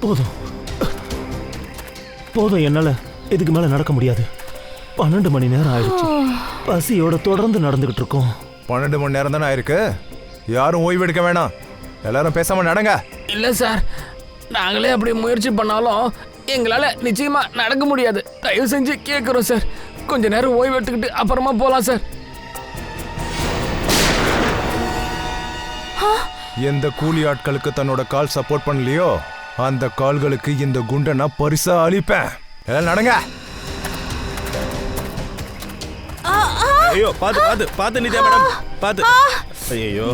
போதும் போதும், என்னால இதுக்கு மேல நடக்க முடியாது. 12 மணி நேரம் ஆயிடுச்சு. பசியோட தொடர்ந்து நடந்துகிட்டு இருக்கோம். 12 மணி நேரம் தானே ஆயிருக்கு. யாரும் ஓய்வு எடுக்க வேணாம், எல்லாரும் பேசாம நடங்க. இல்ல சார், நாங்களே அப்படி முயற்சி பண்ணாலும் எங்களால நிச்சயமா நடக்க முடியாது. தயவு செஞ்சு கேட்குறோம் சார், கொஞ்ச நேரம் ஓய்வு எடுத்துக்கிட்டு அப்புறமா போலாம் சார். எந்த கூலி ஆட்களுக்கு தன்னோட கால் சப்போர்ட் பண்ணலையோ அந்த கால்களுக்கு இந்த குண்டை நான் பரிசா அளிப்பேன். எல்லாம் நடங்க. ஐயோ, பாத்து பாத்து பாத்து நித்யா மேடம், பாத்து. ஐயோ,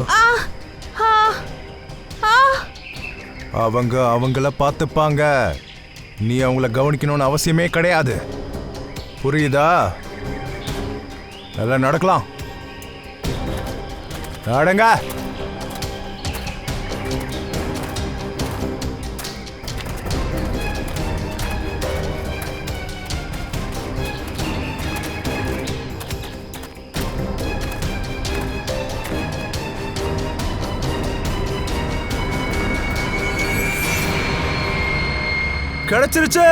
அவங்க அவங்கள பார்த்துப்பாங்க. நீ அவங்கள கவனிக்கணும்னு அவசியமே கிடையாது. புரியுதா? எல்லாம் நடக்கலாம். நடங்க. கிடைச்சிருச்சு.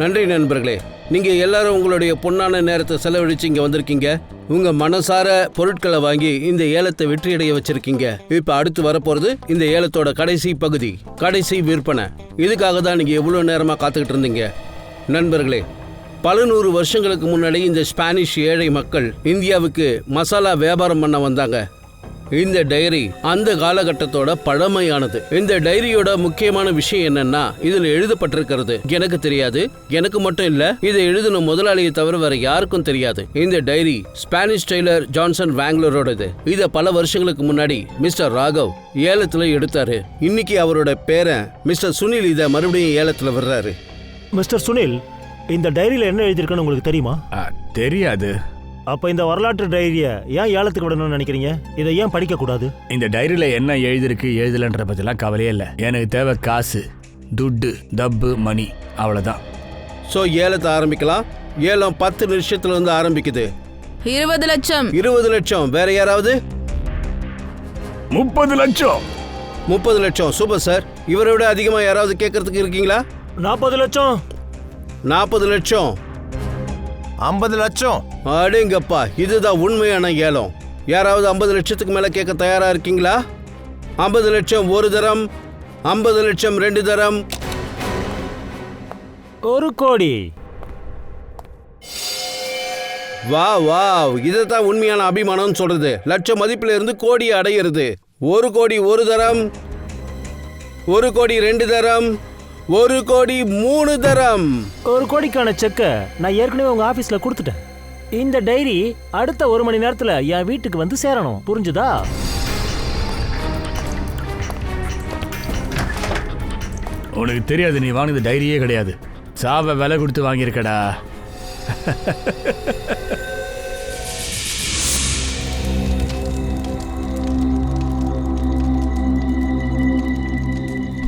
நன்றி நண்பர்களே, நீங்க எல்லாரும் உங்களுடைய பொன்னான நேரத்தை செலவழிச்சு இங்க வந்திருக்கீங்க. உங்க மனசார பொருட்களை வாங்கி இந்த ஏலத்தை வெற்றியடைய வச்சிருக்கீங்க. இப்ப அடுத்து வரப்போறது இந்த ஏலத்தோட கடைசி பகுதி, கடைசி விற்பனை. இதுக்காக தான் நீங்க எவ்வளவு நேரமா காத்துக்கிட்டு இருந்தீங்க. நண்பர்களே, பல 100 வருஷங்களுக்கு முன்னாடி இந்த ஸ்பானிஷ் ஏழை மக்கள் இந்தியாவுக்கு மசாலா வியாபாரம் பண்ண வந்தாங்க. இந்த டைரி அந்த காலகட்டத்தோட பழமையானது. இந்த டைரியோட முக்கியமான விஷயம் என்னன்னா, இதுல எழுதப்பட்டிருக்கிறது எனக்கு தெரியாது, எனக்கு மட்டும் இல்ல, இதை எழுதின முதலாளியை தவிர வேற யாருக்கும் தெரியாது. இந்த டைரி ஸ்பானிஷ் டெய்லர் ஜான்சன் வாங்லரோடது. இத பல வருஷங்களுக்கு முன்னாடி மிஸ்டர் ராகவ் ஏலத்துல எடுத்தாரு. இன்னைக்கு அவரோட பேரன் மிஸ்டர் சுனில் இத மறுபடியும் ஏலத்துல வர்றாரு. மிஸ்டர் சுனில், இந்த டைரியில என்ன எழுதியிருக்குன்னு உங்களுக்கு தெரியுமா? தெரியாது. அப்ப இந்த வரலாற்று டைரியை ஏன் ஏலத்துக்கு விடணும்னு நினைக்கிறீங்க? இதை ஏன் படிக்க கூடாது? இந்த டைரியில என்ன எழுதிருக்கு எழுதலன்ற பத்திலாம் கவலையே இல்லை. எனக்கு தேவை காசு, துட்டு, டப்பு, மணி, அவ்வளவுதான். சோ ஏலத்தை ஆரம்பிக்கலாம். ஏலம் 10 நிமிஷத்துல இருந்து ஆரம்பிக்குது. 20 லட்சம். 20 லட்சம். வேற யாராவது? 30 லட்சம். 30 லட்சம். Super sir. இவரை விட அதிகமா யாராவது கேட்கறதுக்கு இருக்கீங்களா? 40 லட்சம். 40 லட்சம். 50 லட்சம். அடேங்கப்பா, இதுதான் உண்மையான ஏலம். யாராவது 50 லட்சத்துக்கு மேல கேட்க தயாரா இருக்கீங்களா? 50 லட்சம் ஒரு தரம், 50 லட்சம் 2 தரம், 1 கோடி. வா வா, இதுதான் உண்மையான அபிமானம் சொல்றது. லட்சம் மதிப்பில இருந்து கோடி அடையிறது. 1 கோடி ஒரு தரம், 1 கோடி 2 தரம், 1 கோடி 3 தரம். 1 கோடிக்கான செக்கை நான் ஏற்கனவே உங்க ஆபீஸ்ல கொடுத்துட்டேன். இந்த டைரி அடுத்த 1 மணி நேரத்துல என் வீட்டுக்கு வந்து சேரணும். புரிஞ்சுதா? உனக்கு தெரியாது, நீ வாங்கினது டைரியே கிடையாது. சாவை விலை கொடுத்து வாங்கியிருக்கடா.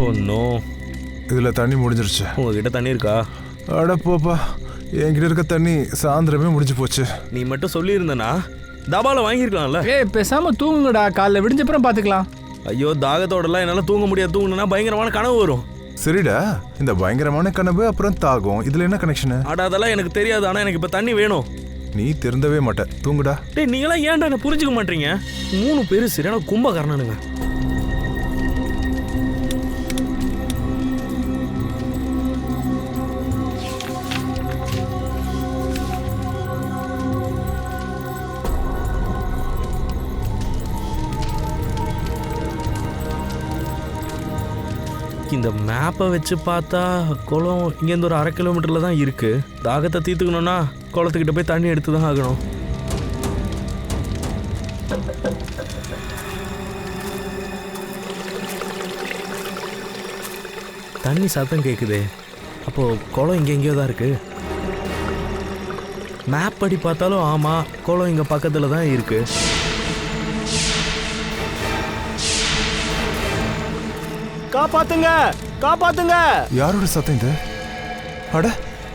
ஒன்னும் இதுல தண்ணி முடிஞ்சிருச்சு. உங்ககிட்ட தண்ணி இருக்கா? அட போப்பா, என்கிட்ட இருக்க தண்ணி சாயந்தரமே முடிஞ்சு போச்சு. நீ மட்டும் சொல்லியிருந்தனா தபால வாங்கியிருக்கலாம்ல. பேசாம தூங்குங்கடா, காலைல விடிஞ்சப்புறம் பாத்துக்கலாம். ஐயோ, தாகத்தோடலாம் என்னால் தூங்க முடியாது. தூங்குனா பயங்கரமான கனவு வரும். சரிடா, இந்த பயங்கரமான கனவு அப்புறம் தாகம், இதுல என்ன கனெக்ஷனு? அட அதெல்லாம் எனக்கு தெரியாது, ஆனால் எனக்கு இப்போ தண்ணி வேணும். நீ திருந்தவே மாட்ட, தூங்குடா. டேய், நீங்களாம் ஏன்டா என்ன புரிஞ்சுக்க மாட்டீங்க? 3 பேர் சரியான கும்பகர்ணனுங்க. இந்த மேப்பை வச்சு பார்த்தா குளம் இங்கேருந்து ஒரு 1/2 கிலோமீட்டரில் தான் இருக்குது. தாகத்தை தீர்த்துக்கணும்னா குளத்துக்கிட்ட போய் தண்ணி எடுத்து தான் ஆகணும். தண்ணி சத்தம் கேட்குதே, அப்போது குளம் இங்கே எங்கேயோ தான் இருக்குது. மேப் படி பார்த்தாலும் ஆமாம், குளம் இங்கே பக்கத்தில் தான் இருக்கு. காப்பாத்துங்க, காப்பாத்துங்க! யாரோட சத்தம் இது? அட,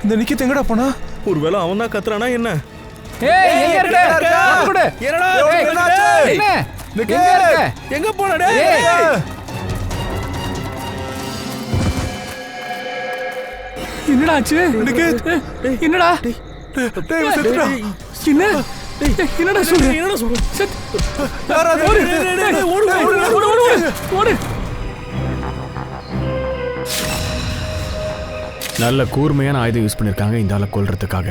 இந்த நிக்கித் எங்கடா போனா? ஒருவேளை அவன் தான் கத்துறானா என்ன? ஏய் எங்க இருக்க? குடு. என்னடா என்ன? எங்க இருக்க? எங்க போனடே? என்னடா ஆச்சு? என்னடா? டேய் செத்துடா. என்ன? என்னடா சொல்ற? என்னடா சொல்ற? யாராவது ஓடு. நல்ல கூர்மையான ஆயுதம் யூஸ் பண்ணிருக்காங்க இந்த ஆளை கொல்றதுக்காக.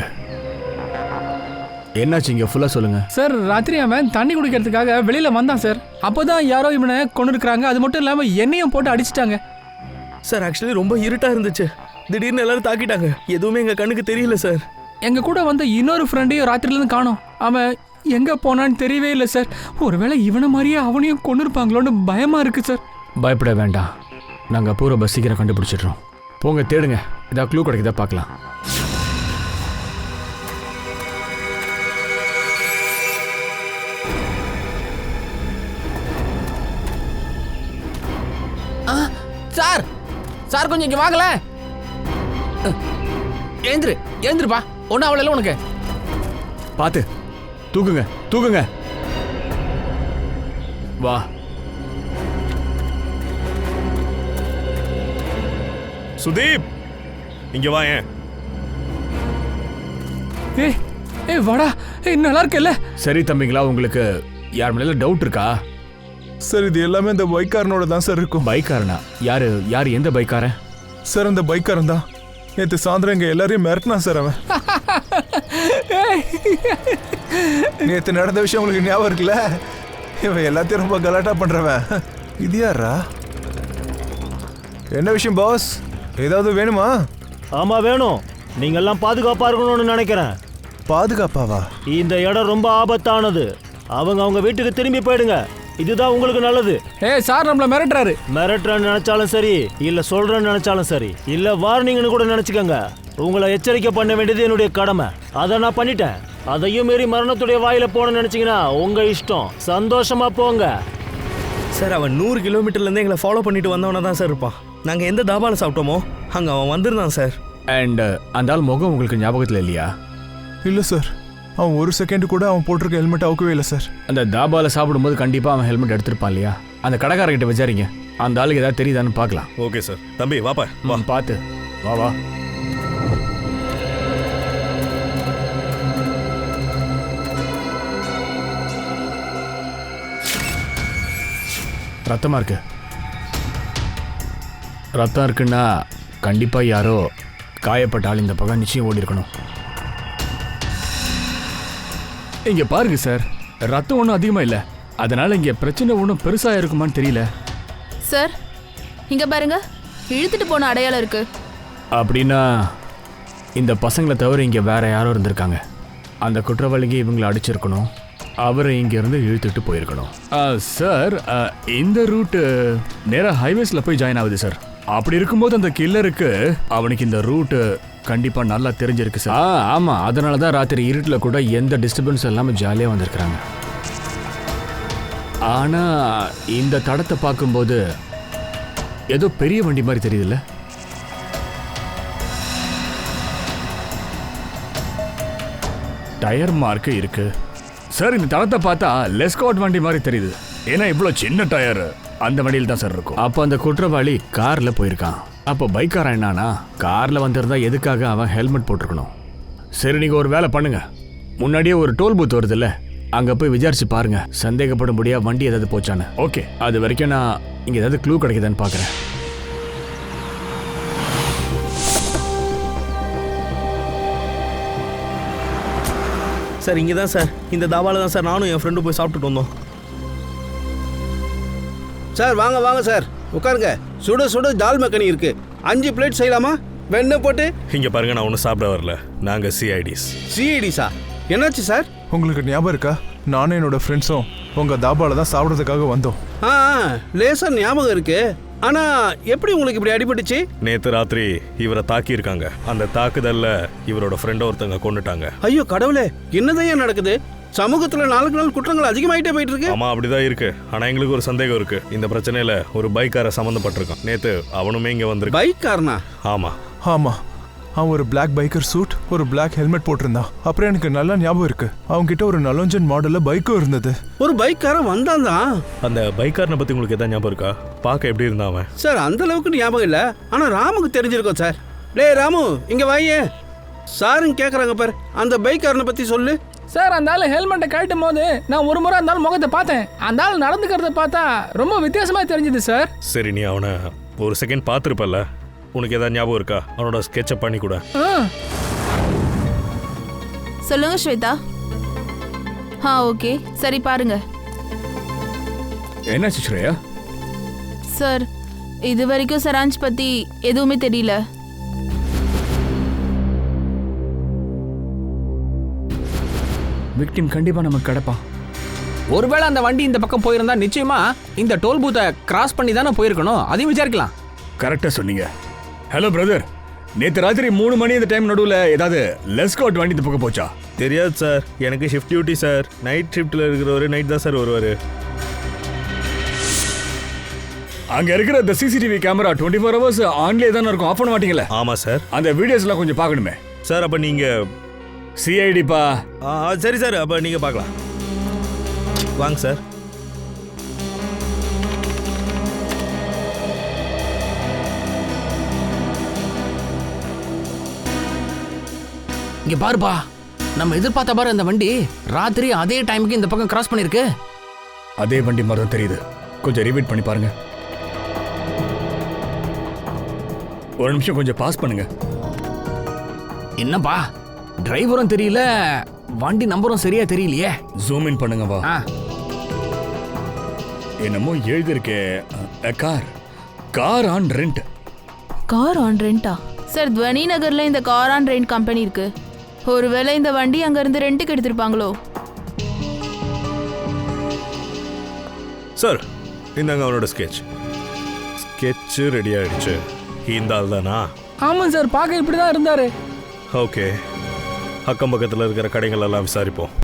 என்னாச்சு இங்க ஃபுல்லா சொல்லுங்க. சார், ராத்திரி அவன் தண்ணி குடிக்கிறதுக்காக வெளியில வந்தான் சார். அப்போதான் யாரோ இவனை கொண்டு இருக்காங்க. அது மட்டும் இல்லாம என்னையும் போட்டு அடிச்சிட்டாங்க. சார், ஆக்சுவலி ரொம்ப இருட்டா இருந்துச்சு. திடீர்னு எல்லாரும் தாக்கிட்டாங்க. எதுவுமே எங்க கண்ணுக்கு தெரியல சார். எங்க கூட வந்த இன்னொரு ஃப்ரெண்டையும் ராத்திரில இருந்து காணோம். அவன் எங்க போனான்னு தெரியவே இல்லை சார். ஒருவேளை இவனை மாதிரியே அவனையும் கொண்டு இருப்பாங்களோன்னு பயமா இருக்கு சார். பயப்பட வேண்டாம், நாங்க பூரா பஸ் சீக்கிரம் கண்டுபிடிச்சிடுறோம். போங்க தேடுங்க, ஏதாவது க்ளூ கிடைக்குதா பார்க்கலாம். சார், சார் கொஞ்சம் இங்க வாங்கல. ஏந்திருப்பா, ஒன்னும் அவ்வளோ உனக்கு. பார்த்து தூக்குங்க, தூக்குங்க. வா. சுதீப், இங்க வா. ஏய் வாடா. நல்லா இருக்கல? சரி தம்பிங்களா, உங்களுக்கு யார் மேல டவுட் இருக்கா? சார், இது எல்லாமே இந்த பைக்காரனோட தான் சார் இருக்கும். பைக்காரனா? யாரு எந்த பைக்காரன்? சார், அந்த பைக்காரன் தான். நேற்று சாயந்தரம் எங்க எல்லாரையும் மிரட்டினா சார் அவன். நேற்று நடந்த விஷயம் உங்களுக்கு ஞாபகம் இருக்குல்ல? இவன் எல்லாத்தையும் ரொம்ப கலாட்டா பண்றவன். இது யாரா? என்ன விஷயம் பாஸ்? ஏதாவது வேணுமா? ஆமா வேணும். நீங்க எல்லாம் பாதுகாப்பா இருக்கணும்னு நினைக்கிறேன். பாதுகாப்பாவா? இந்த இடம் ரொம்ப ஆபத்தானது. அவங்க வீட்டுக்கு திரும்பி போயிடுங்க. இதுதான் உங்களுக்கு நல்லது. ஏய் சார், நம்மள மிரட்டுறாரு. மிரட்டுறேன்னு நினைச்சாலும் சரி, இல்ல சொல்றேன்னு நினைச்சாலும் சரி, இல்ல வார்னிங்னு கூட நினைச்சுக்கோங்க. உங்களை எச்சரிக்கை பண்ண வேண்டியது என்னுடைய கடமை. அதை நான் பண்ணிட்டேன். அதையும் மீறி மரணத்துடைய வாயில போன நினைச்சீங்கன்னா உங்க இஷ்டம். சந்தோஷமா போங்க. சார், அவன் 100 கிலோமீட்டர்லேருந்து எங்களை ஃபாலோ பண்ணிட்டு வந்தவன தான் சார் இருப்பான். நாங்கள் எந்த தாபால சாப்பிட்டோமோ அங்கே அவன் வந்திருந்தான் சார். அண்ட் அந்த ஆள் முகம் உங்களுக்கு ஞாபகத்தில் இல்லையா? இல்ல சார், அவன் ஒரு செகண்ட் கூட அவன் போட்டிருக்க ஹெல்மெட் அவுக்கவே இல்லை சார். அந்த தாபால சாப்பிடும்போது கண்டிப்பா அவன் ஹெல்மெட் எடுத்திருப்பான் இல்லையா? அந்த கடைக்காரர்கிட்ட விசாரிங்க, அந்த ஆளுக்கு ஏதாவது தெரியுதான்னு பார்க்கலாம். Okay sir. தம்பி வாப்பா. பார்த்து வா. ரத்தமா இருக்கு. ரத்தம் இருக்குன்னா கண்டிப்பா யாரோ காயப்பட்ட ஆள் இந்த பக்கம் நிச்சயம் ஓடி இருக்கணும். இங்க பாருங்க சார், ரத்தம் ஒன்றும் அதிகமா இல்லை. அதனால இங்க பிரச்சனை ஒன்றும் பெருசா இருக்குமான்னு தெரியல. சார், இங்க பாருங்க, இழுத்துட்டு போன அடையாளம் இருக்கு. அப்படின்னா இந்த பசங்களை தவிர இங்க வேற யாரோ இருந்திருக்காங்க. அந்த குற்றவாளிங்க இவங்களை அடிச்சிருக்கணும், அவரை இங்க இருந்து இழுத்துட்டு போயிருக்கணும். சார், இந்த ரூட்டு நேரா ஹைவேஸ்ல போய் ஜாயின் ஆகுது சார். அப்படி இருக்கும்போது அந்த கில்லருக்கு அவனுக்கு இந்த ரூட்டு கண்டிப்பா நல்லா தெரிஞ்சிருக்கு சார். ஆமா, அதனாலதான் ராத்திரி இருட்டுல கூட எந்த டிஸ்டர்பன்ஸ் இல்லாம ஜாலியா வந்திருக்கிறாங்க. ஆனா இந்த தடத்தை பார்க்கும்போது ஏதோ பெரிய வண்டி மாதிரி தெரியுதுல்ல? டயர் மார்க்கு இருக்கு சார். இந்த தடத்தை பார்த்தா லெஸ்காட் வண்டி மாதிரி தெரியுது. ஏன்னா இவ்வளோ சின்ன டயர் அந்த வண்டியில் தான் சார் இருக்கும். அப்போ அந்த குற்றவாளி கார்ல போயிருக்கான். அப்போ பைக்காரன் என்னன்னா, கார்ல வந்திருந்தா எதுக்காக அவன் ஹெல்மெட் போட்டிருக்கணும்? சரி, நீங்க ஒரு வேலை பண்ணுங்க. முன்னாடியே ஒரு டோல் பூத் வருது இல்ல, அங்க போய் விசாரிச்சு பாருங்க. சந்தேகப்படும்படியா வண்டி ஏதாவது போச்சானு. ஓகே, அது வரைக்கும் நான் இங்க ஏதாவது க்ளூ கிடைக்குதான்னு பாக்குறேன். சார், இங்கே தான் சார், இந்த தாபால தான் சார் நானும் என் ஃப்ரெண்டு போய் சாப்பிட்டுட்டு வந்தோம். சார் வாங்க வாங்க சார், உட்காருங்க. சுட சுட தால் மக்கனி இருக்கு. 5 பிளேட் செய்யலாமா? வெண்ணெய் போட்டு. இங்க பாருங்க, நான் ஒன்றும் சாப்பிட வரல. நாங்க சிஐடிஸ். சிஐடிஸா? என்னாச்சு சார்? உங்களுக்கு ஞாபகம் இருக்கா? நானும் என்னோட ஃப்ரெண்ட்ஸும் உங்க தாபால தான் சாப்பிட்றதுக்காக வந்தோம். லேசா ஞாபகம் இருக்கு. ஆனா எப்படி உங்களுக்கு இப்படி அடிபட்டுச்சு? நேத்து ராத்திரி இவரை தாக்கியிருக்காங்க. அந்த தாக்குதல்ல இவரோட ஃப்ரெண்ட் ஒருத்தங்க கொண்டுட்டாங்க. ஐயோ கடவுளே, என்னதான் நடக்குது? சமூகத்துல நாளுக்கு நாள் குற்றங்கள் அதிகமாயிட்டே போயிட்டு இருக்கு. ஆமா, அப்படிதான் இருக்கு. ஆனா எங்களுக்கு ஒரு சந்தேகம் இருக்கு. இந்த பிரச்சனையில ஒரு பைக்கார சம்பந்தப்பட்டிருக்கான். நேத்து அவனுமே இங்க வந்திருக்கான். பைக் காரனா? ஆமா ஆமா, அவன் ஒரு பிளாக் பைக்கர் சூட், ஒரு பிளாக் ஹெல்மெட் போட்டிருந்தான். அப்புறம் எனக்கு நல்லா ஞாபகம் இருக்கு, அவங்க கிட்ட ஒரு நலோஞ்சன் மாடல்ல பைக்கும் இருந்தது. ஒரு பைக்காரன் வந்தான் தான். அந்த பைக்காரனை பத்தி உங்களுக்கு எதாவது ஞாபகம் இருக்கா? பார்க்க எப்படி இருந்தான் அவன்? சார் அந்த அளவுக்கு ஞாபகம் இல்ல, ஆனா ராமுக்கு தெரிஞ்சிருக்கோம் சார். டேய் ராமு, இங்க வாயே. சாருங்க கேக்குறாங்க பாரு, அந்த பைக்காரனை பத்தி சொல்லு. சார் அந்த ஆள் ஹெல்மெட்டை கழட்டும் போது நான் ஒரு முறை அந்த ஆள் முகத்தை பார்த்தேன். அந்த ஆள் நடந்துக்கிறத பார்த்தா ரொம்ப வித்தியாசமா தெரிஞ்சுது சார். சரி, நீ அவனை ஒரு செகண்ட் பார்த்துருப்பல்ல, உனக்கு ஏதாவது ஞாபகம் இருக்கா? அவனோட ஸ்கெட்சை பண்ணி கூட. சொல்லுங்க ஸ்வேதா. ஓகே, சரி பாருங்க. என்னாச்சு ஸ்ரேயா? சார் இது வரைக்கும் சராஞ்ச் பத்தி எதுவுமே தெரியல. விக்டிம் கண்டிப்பா நமக்கு கிடைப்பான். ஒருவேளை அந்த வண்டி இந்த பக்கம் போயிருந்தா நிச்சயமா இந்த டோல் பூத்தை கிராஸ் பண்ணி தானே போயிருக்கணும். அதையும் விசாரிக்கலாம். கரெக்டா சொன்னீங்க. ஹலோ பிரதர், நேற்று ராத்திரி 3 மணி இந்த டைம் நடுவில் ஏதாவது லெஸ்காட் வண்டி இந்த பக்கம் போச்சா? தெரியாது சார், எனக்கு ஷிஃப்ட் டியூட்டி சார். நைட் ஷிஃப்ட்டில் இருக்கிறவரு நைட் தான் சார் வருவார். அங்கே இருக்கிற இந்த சிசிடிவி கேமரா 24 ஹவர்ஸ் ஆன்லேயே தானே இருக்கும், ஆஃப் பண்ண மாட்டீங்களா? ஆமாம் சார். அந்த வீடியோஸ்லாம் கொஞ்சம் பார்க்கணுமே சார். அப்போ நீங்கள் சிஐடிப்பா? சரி சார், அப்போ நீங்கள் பார்க்கலாம். வாங்க சார். இங்க பாருப்பா, நம்ம எதிர்பார்த்த பாரு அந்த வண்டி ராத்திரி அதே டைமுக்கு இந்த பக்கம் கிராஸ் பண்ணிருக்கு. அதே வண்டி மாதிரி தான் தெரியுது. கொஞ்சம் ரிப்பீட் பண்ணி பாருங்க. ஒரு நிமிஷம் கொஞ்சம் பாஸ் பண்ணுங்க. என்னப்பா, டிரைவரும் தெரியல, வண்டி நம்பரும் சரியா தெரியலையே. ஜூம் இன் பண்ணுங்க வா. என்னமோ எழுதிருக்கே, car on rent. Car on ரெண்டா? சார் துவனி நகர்ல இந்த கார் ஆன் ரெண்ட் கம்பெனி இருக்கு. ஒருவேளை இந்த வண்டி அங்க இருந்து ரெண்டுக்கு எடுத்திருப்பாங்களோ? சார் இந்தாங்க அவனோட ஸ்கெட்ச் ரெடி ஆயிடுச்சு. இந்த ஆள் தானா? ஆமாம் சார், பார்க்க இப்படி தான் இருந்தாரு. ஓகே, அக்கம் பக்கத்தில் இருக்கிற கடைகள் எல்லாம் விசாரிப்போம்.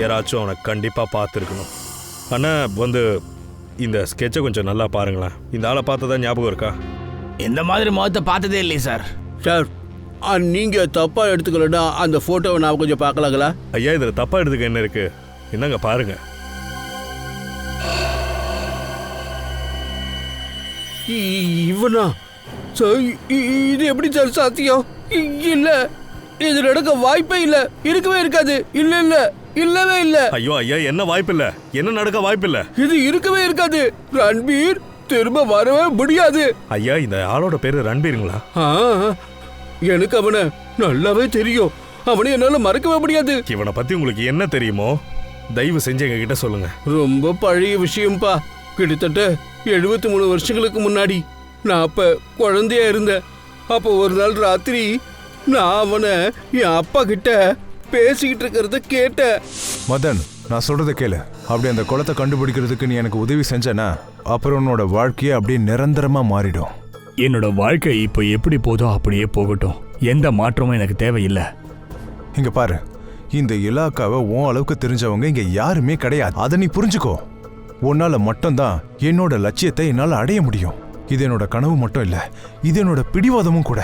யாராச்சும் அவனை கண்டிப்பாக பார்த்துருக்கணும். ஆனால் இந்த ஸ்கெட்சை கொஞ்சம் நல்லா பாருங்களேன். இந்த ஆளை பார்த்ததா ஞாபகம் இருக்கா? இந்த மாதிரி முகத்தை பார்த்ததே இல்லை சார். சார் நீங்க தப்பா எடுத்துக்கலன்னா அந்த போட்டோவை நான் கொஞ்சம் பார்க்கலாங்களா? ஐயா, இதில் தப்பாக எடுத்துக்க என்ன இருக்கு? என்னங்க பாருங்க. இவனா சார்? இது எப்படி சார் சாத்தியம்? இல்ல, இது நடக்க வாய்ப்பே இல்ல. இருக்கவே இருக்காது. இல்ல இல்ல, இல்லவே இல்ல. ஐயோ ஐயா, என்ன வாய்ப்பில்லை? என்ன நடக்க வாய்ப்பில்லை? இது இருக்கவே இருக்காது. ரன்பீர் திரும்ப வரவே முடியாது. ஐயா, இந்த ஆளோட பேரு ரன்பீருங்களா? எனக்கு அவனை நல்லாவே தெரியும். அவனை என்னால மறக்கவே முடியாது. இவனை பத்தி உங்களுக்கு என்ன தெரியுமோ தயவு செஞ்சு எங்க கிட்ட சொல்லுங்க. ரொம்ப பழைய விஷயம்பா. கிட்டத்தட்ட 73 வருஷங்களுக்கு முன்னாடி நான் அப்ப குழந்தையா இருந்தேன். அப்போ ஒரு நாள் ராத்திரி நான் அவனை என் அப்பா கிட்ட பேசிக்கிட்டு இருக்கிறத கேட்டேன். மதன், நான் சொல்றத கேளு. அப்படி அந்த குளத்தை கண்டுபிடிக்கிறதுக்கு நீ எனக்கு உதவி செஞ்சனா அப்புறம் உன்னோட வாழ்க்கையே அப்படியே நிரந்தரமா மாறிடும். என்னோட வாழ்க்கை இப்போ எப்படி போதோ அப்படியே போகட்டும். எந்த மாற்றமும் எனக்கு தேவையில்லை. இங்க பாரு, இந்த இலாக்காவை உன் அளவுக்கு தெரிஞ்சவங்க இங்க யாருமே கிடையாது. அதை நீ புரிஞ்சுக்கோ. உன்னால மட்டும்தான் என்னோட லட்சியத்தை என்னால அடைய முடியும். இது என்னோட கனவு மட்டும் இல்ல, இது என்னோட பிடிவாதமும் கூட.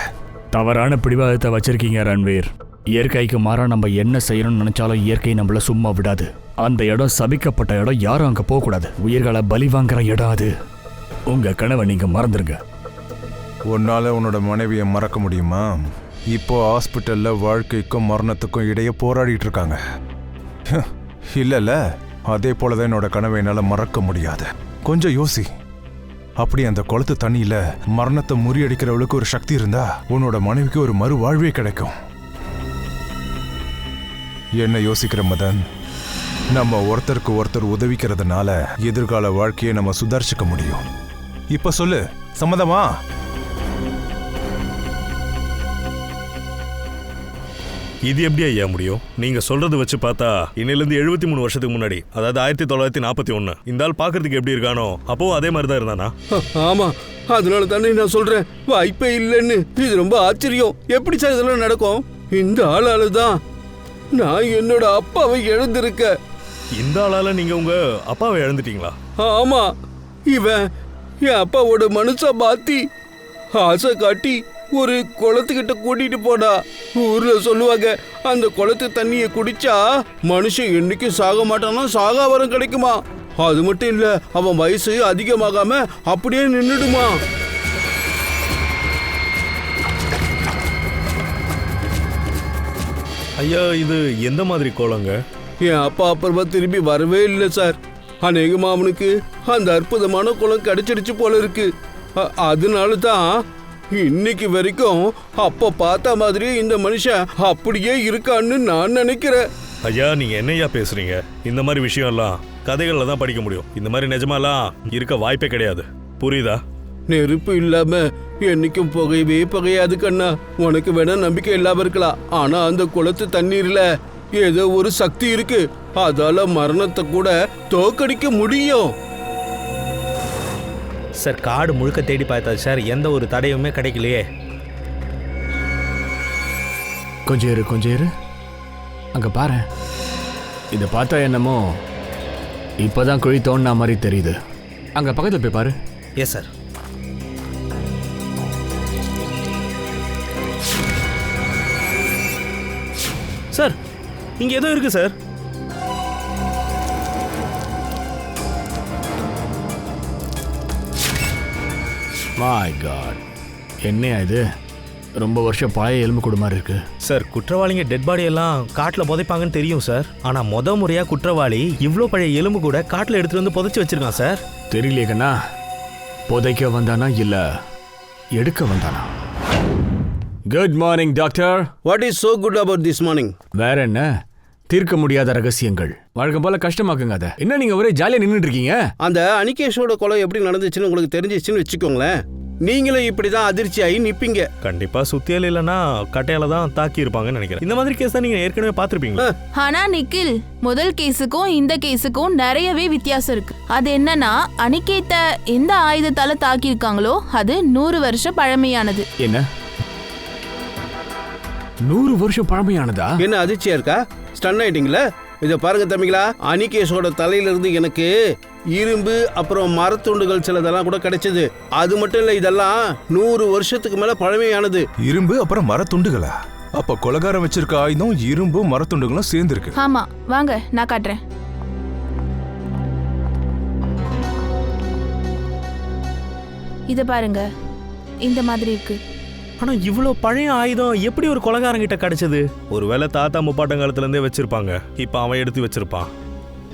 தவறான பிடிவாதத்தை வச்சிருக்கீங்க ரன்வீர். இயற்கைக்கு மாறா நம்ம என்ன செய்யணும்னு நினைச்சாலும் இயற்கை நம்மள சும்மா விடாது. அந்த இடம் சபிக்கப்பட்ட இடம், யாரும் அங்க போக கூடாது. உயிர்களை பலி வாங்குற இடம் அது. உங்க கனவை நீங்க மறந்துருங்க. உன்னால உன்னோட மனைவியை மறக்க முடியுமா? இப்போ ஹாஸ்பிட்டல்ல வாழ்க்கைக்கும் மரணத்துக்கும் இடையே போராடிட்டு இருக்காங்க. இல்லல்ல, அதே போலதான் என்னோட கனவை என்னால மறக்க முடியாது. கொஞ்சம் யோசி. அப்படி அந்த குளத்து தண்ணியில மரணத்தை முறியடிக்கிறவளுக்கு ஒரு சக்தி இருந்தா உன்னோட மனைவிக்கு ஒரு மறு வாழ்வே கிடைக்கும். என்ன யோசிக்கிற மதன்? நம்ம ஒருத்தருக்கு ஒருத்தர் உதவிக்கிறதுனால எதிர்கால வாழ்க்கையை நம்ம சுதாரிச்சுக்க முடியும். இப்ப சொல்லு, சம்மதமா? இது எப்படி ஐயா முடியும்? நீங்க சொல்றது வச்சு பார்த்தா இன்னிலிருந்து 73 வருஷத்துக்கு முன்னாடி, அதாவது 1941, இந்த ஆள் பாக்குறதுக்கு எப்படி இருக்கானோ அப்போ அதே மாதிரி தான் இருந்தானா? ஆமா, அதனால தானே நான் சொல்றேன் வாய்ப்பே இல்லைன்னு. இது ரொம்ப ஆச்சரியம். எப்படி சார் இதெல்லாம் நடக்கும்? இந்த ஆளால தான் நான் என்னோட அப்பாவை இழந்திருக்க. இந்த ஆளால நீங்க உங்க அப்பாவை இழந்துட்டீங்களா? ஆமா, இவன் என் அப்பாவோட மனசை மாத்தி ஆசை காட்டி ஒரு குளத்துக்கிட்ட கூட்டிட்டு போனா. ஊர்ல சொல்லுவாங்க, அந்த குளத்து தண்ணியை குடிச்சா மனுஷன் என்னைக்கும் சாக மாட்டானா, சாகாவரம் கிடைக்குமா. அது மட்டும் இல்ல, அவன் வயசு அதிகமாகாம அப்படியே நின்னுடுமா. ஐயா, இது எந்த மாதிரி கோலங்க? என் அப்பா அப்புறமா திரும்பி வரவே இல்லை சார். அநேகமா அவனுக்கு அந்த அற்புதமான குளம் கிடைச்சிடுச்சு போல இருக்கு. அதனால தான் இன்னைக்கு வரைக்கும் அப்ப பார்த்த மாதிரி இந்த மனுஷன் அப்படியே இருக்கான்னு நான் நினைக்கிறேன். ஐயா, நீங்க என்னையா பேசுறீங்க? இந்த மாதிரி விஷயம் எல்லாம் கதைகள்ல தான் படிக்க முடியும். இந்த மாதிரி நிஜமாலாம் இருக்க வாய்ப்பே கிடையாது. புரியுதா? நெருப்பு இல்லாம என்னைக்கும் புகையவே புகையாது கண்ணா. உனக்கு வேணா நம்பிக்கை இல்லாம இருக்கலாம், ஆனா அந்த குளத்து தண்ணீர்ல ஏதோ ஒரு சக்தி இருக்கு. அதால மரணத்தை கூட தோக்கடிக்க முடியும். சார், காடு முழுக்க தேடி பார்த்தாச்சு சார், எந்த ஒரு தடையுமே கிடைக்கலையே. கொஞ்சம் இரு. அங்க பாரு, இதை பார்த்தா என்னமோ இப்பதான் குழி தோண்டின மாதிரி தெரியுது. அங்க பக்கத்துல போய் பாரு. Yes sir. சார், இங்க ஏதோ இருக்கு சார். மை காட், என்னையா இது? ரொம்ப வருஷம் பழைய எலும்பு கூடு மாதிரி இருக்கு. சார், குற்றவாளிங்க டெட் பாடி எல்லாம் காட்டில் புதைப்பாங்கன்னு தெரியும் சார். ஆனால் முறையாக குற்றவாளி இவ்வளோ பழைய எலும்பு கூட காட்டில் எடுத்துகிட்டு வந்து புதைச்சி வச்சிருக்கான் சார். தெரியலையே கண்ணா, புதைக்க வந்தானா இல்லை எடுக்க வந்தானா? Good morning doctor. What is so good about this morning? வேற என்ன, தீர்க்க முடியாத ரகசியங்கள். வழக்கம் போல கஷ்டமாக்குங்க அதை. என்ன நீங்க ஒரே ஜாலியா நின்றுட்டு இருக்கீங்க? அந்த அனிகேஷோட கொலை எப்படி நடந்துச்சுன்னு உங்களுக்கு தெரிஞ்சிச்சுன்னு வச்சுக்கோங்களேன், நீங்களும் இப்படிதான் அதிர்ச்சி ஆகி நிப்பீங்க. கண்டிப்பா சுத்தியல் இல்லைன்னா கட்டையால தான் தாக்கி இருப்பாங்கன்னு நினைக்கிறேன். இந்த மாதிரி கேஸ் தான் நீங்க ஏற்கனவே பார்த்திருப்பீங்களா? ஆனா நிக்கில், முதல் கேஸுக்கும் இந்த கேஸுக்கும் நிறையவே வித்தியாசம் இருக்கு. அது என்னன்னா, அனிகேத்த எந்த ஆயுதத்தால தாக்கி இருக்காங்களோ அது 100 வருஷம் பழமையானது. என்ன 100 வருஷம் பழமையானதா? என்ன அதிர்ச்சியா இருக்கா? ஸ்டன் ஆயிட்டீங்களா? இதை பாருங்க தம்பிங்களா, அனிகேஷோட தலையில இருந்து எனக்கு இரும்பு அப்புறம் மரத்துண்டுகள் சிலதெல்லாம் கூட கிடைச்சது. அது மட்டும் இல்ல, இதெல்லாம் 100 வருஷத்துக்கு மேல பழமையானது. இரும்பு அப்புறம் மரத்துண்டுகளா? அப்ப கொலகாரம் வச்சிருக்க ஆயுதம் இரும்பு மரத்துண்டுகளும் சேர்ந்து இருக்கு. ஆமா, வாங்க நான் காட்டுறேன். இத பாருங்க, இந்த மாதிரி இருக்கு. ஆனா இவ்வளோ பழைய ஆயுதம் எப்படி ஒரு கொலைகாரங்கிட்ட கிடைச்சது? ஒருவேளை தாத்தா முப்பாட்டங்காலத்துல இருந்தே வச்சிருப்பாங்க. இப்ப அவன் எடுத்து வச்சிருப்பான்.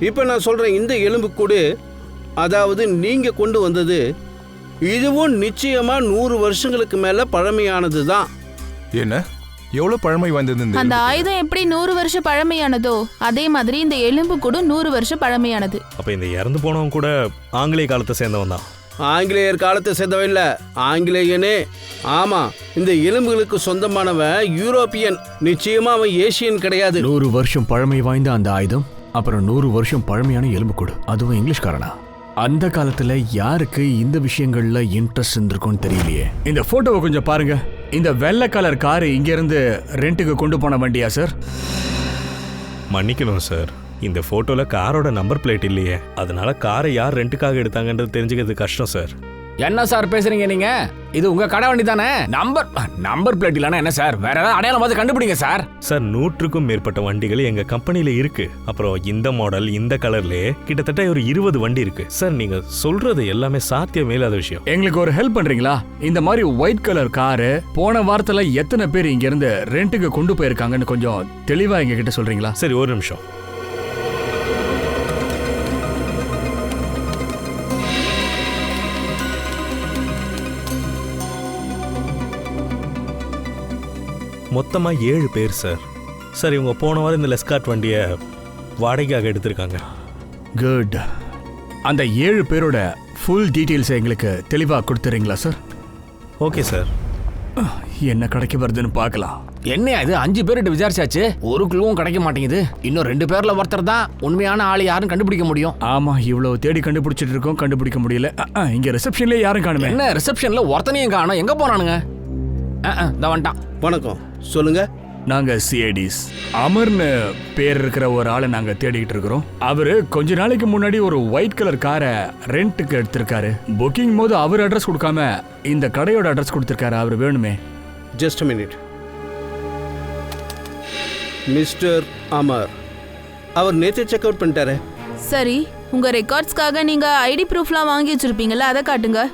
இப்ப நான் சொல்றேன், இந்த எலும்பு கூடு, அதாவது நீங்க கொண்டு வந்தது, இதுவும் நிச்சயமா 100 வருஷங்களுக்கு மேல பழமையானது தான். என்ன எவ்வளவு பழமை வாய்ந்தது? அந்த ஆயுதம் எப்படி 100 வருஷம் பழமையானதோ அதே மாதிரி இந்த எலும்பு கூட 100 வருஷம் பழமையானது. அப்ப இந்த இறந்து போனவன் கூட ஆங்கிலேய காலத்தை சேர்ந்தவன் தான். ஆங்கிலேயர் காலத்தை சேர்ந்தவன் இல்ல, ஆங்கிலேயனே. ஆமா, இந்த எலும்புகளுக்கு சொந்தமானவன் யூரோப்பியன். நிச்சயமா அவன் ஏசியன் கிடையாது. 100 வருஷம் பழமை வாய்ந்த அந்த ஆயுதம், அப்புறம் 100 வருஷம் பழமையான எலும்புக்கூடு, அதுவும் இங்கிலீஷ்காரனா? அந்த காலத்துல யாருக்கு இந்த விஷயங்கள்ல இன்ட்ரெஸ்ட் இருந்திருக்கும்னு தெரியலையே. இந்த போட்டோவை கொஞ்சம் பாருங்க. இந்த வெள்ளை கலர் காரு இங்க இருந்து ரெண்டுக்கு கொண்டு போன வண்டியா சார்? மன்னிக்கணும் சார், இந்த போட்டோல காரோட நம்பர் பிளேட் இல்லையே. அதனால காரை யார் ரெண்டுக்காக எடுத்தாங்கன்றது தெரிஞ்சுக்கிறது கஷ்டம் சார். என்ன சார் பேசுறீங்க நீங்க? இது உங்க கடை வண்டி தானே? நம்பர் பிளேட் இல்லனா என்ன சார்? வேற ஏதாவது அடையாளம் பார்த்து கண்டுபிடிங்க சார். சார், 100க்கும் மேற்பட்ட வண்டிகள் எங்க கம்பெனில இருக்கு. அப்புறம் இந்த மாடல் இந்த கலர்லயே கிட்டத்தட்ட ஒரு 20 வண்டி இருக்கு சார். நீங்க சொல்றது எல்லாமே சாத்தியமே இல்லாத விஷயம். எங்களுக்கு ஒரு ஹெல்ப் பண்றீங்களா? இந்த மாதிரி ஒயிட் கலர் காரு போன வாரத்துல எத்தனை பேர் இங்க இருந்து ரெண்டுக்கு கொண்டு போயிருக்காங்கன்னு கொஞ்சம் தெளிவா எங்க கிட்ட சொல்றீங்களா? சரி, ஒரு நிமிஷம். மொத்தமா 7 பேர் சார். சார், இவங்க போன வாரம் இந்த லெஸ்கார்ட் வண்டியை வாடகைக்காக எடுத்திருக்காங்க. குட். அந்த 7 பேரோட ஃபுல் டீட்டெயில்ஸ் எங்களுக்கு தெளிவாக கொடுத்துறீங்களா சார்? Okay sir. என்ன கிடைக்க வருதுன்னு பார்க்கலாம். என்ன இது 5 பேர்கிட்ட விசாரிச்சாச்சு, ஒரு குழுவும் கிடைக்க மாட்டேங்குது. இன்னும் 2 பேர்ல ஒருத்தர் தான் உண்மையான ஆள் யாரும் கண்டுபிடிக்க முடியும். ஆமா, இவ்வளவு தேடி கண்டுபிடிச்சிட்டு இருக்கோம், கண்டுபிடிக்க முடியல. இங்க ரிசப்ஷன்ல யாரும் காணுமே. என்ன ரிசப்ஷன்ல ஒருத்தனையும் காணோம், எங்க போறானுங்க? இந்த வந்துட்டான். வணக்கம், சொல்லுங்க. நாங்க சிஐடிஸ். அமர்னு பேர் இருக்கிற ஒரு ஆளை நாங்க தேடிக்கிட்டு இருக்கிறோம். அவரு கொஞ்ச நாளைக்கு முன்னாடி ஒரு ஒயிட் கலர் காரை ரெண்ட்டுக்கு எடுத்திருக்காரு. புக்கிங் போது அவர் அட்ரஸ் கொடுக்காம இந்த கடையோட அட்ரஸ் கொடுத்திருக்காரு. அவர் வேணுமே. Just a minute. Mister Amar, அவர் நேற்று செக் அவுட் பண்ணிட்டாரு. சரி, உங்க ரெக்கார்ட்ஸ்க்காக நீங்க ஐடி ப்ரூஃப்லாம் வாங்கி வச்சிருப்பீங்கல்ல, அதை காட்டுங்க.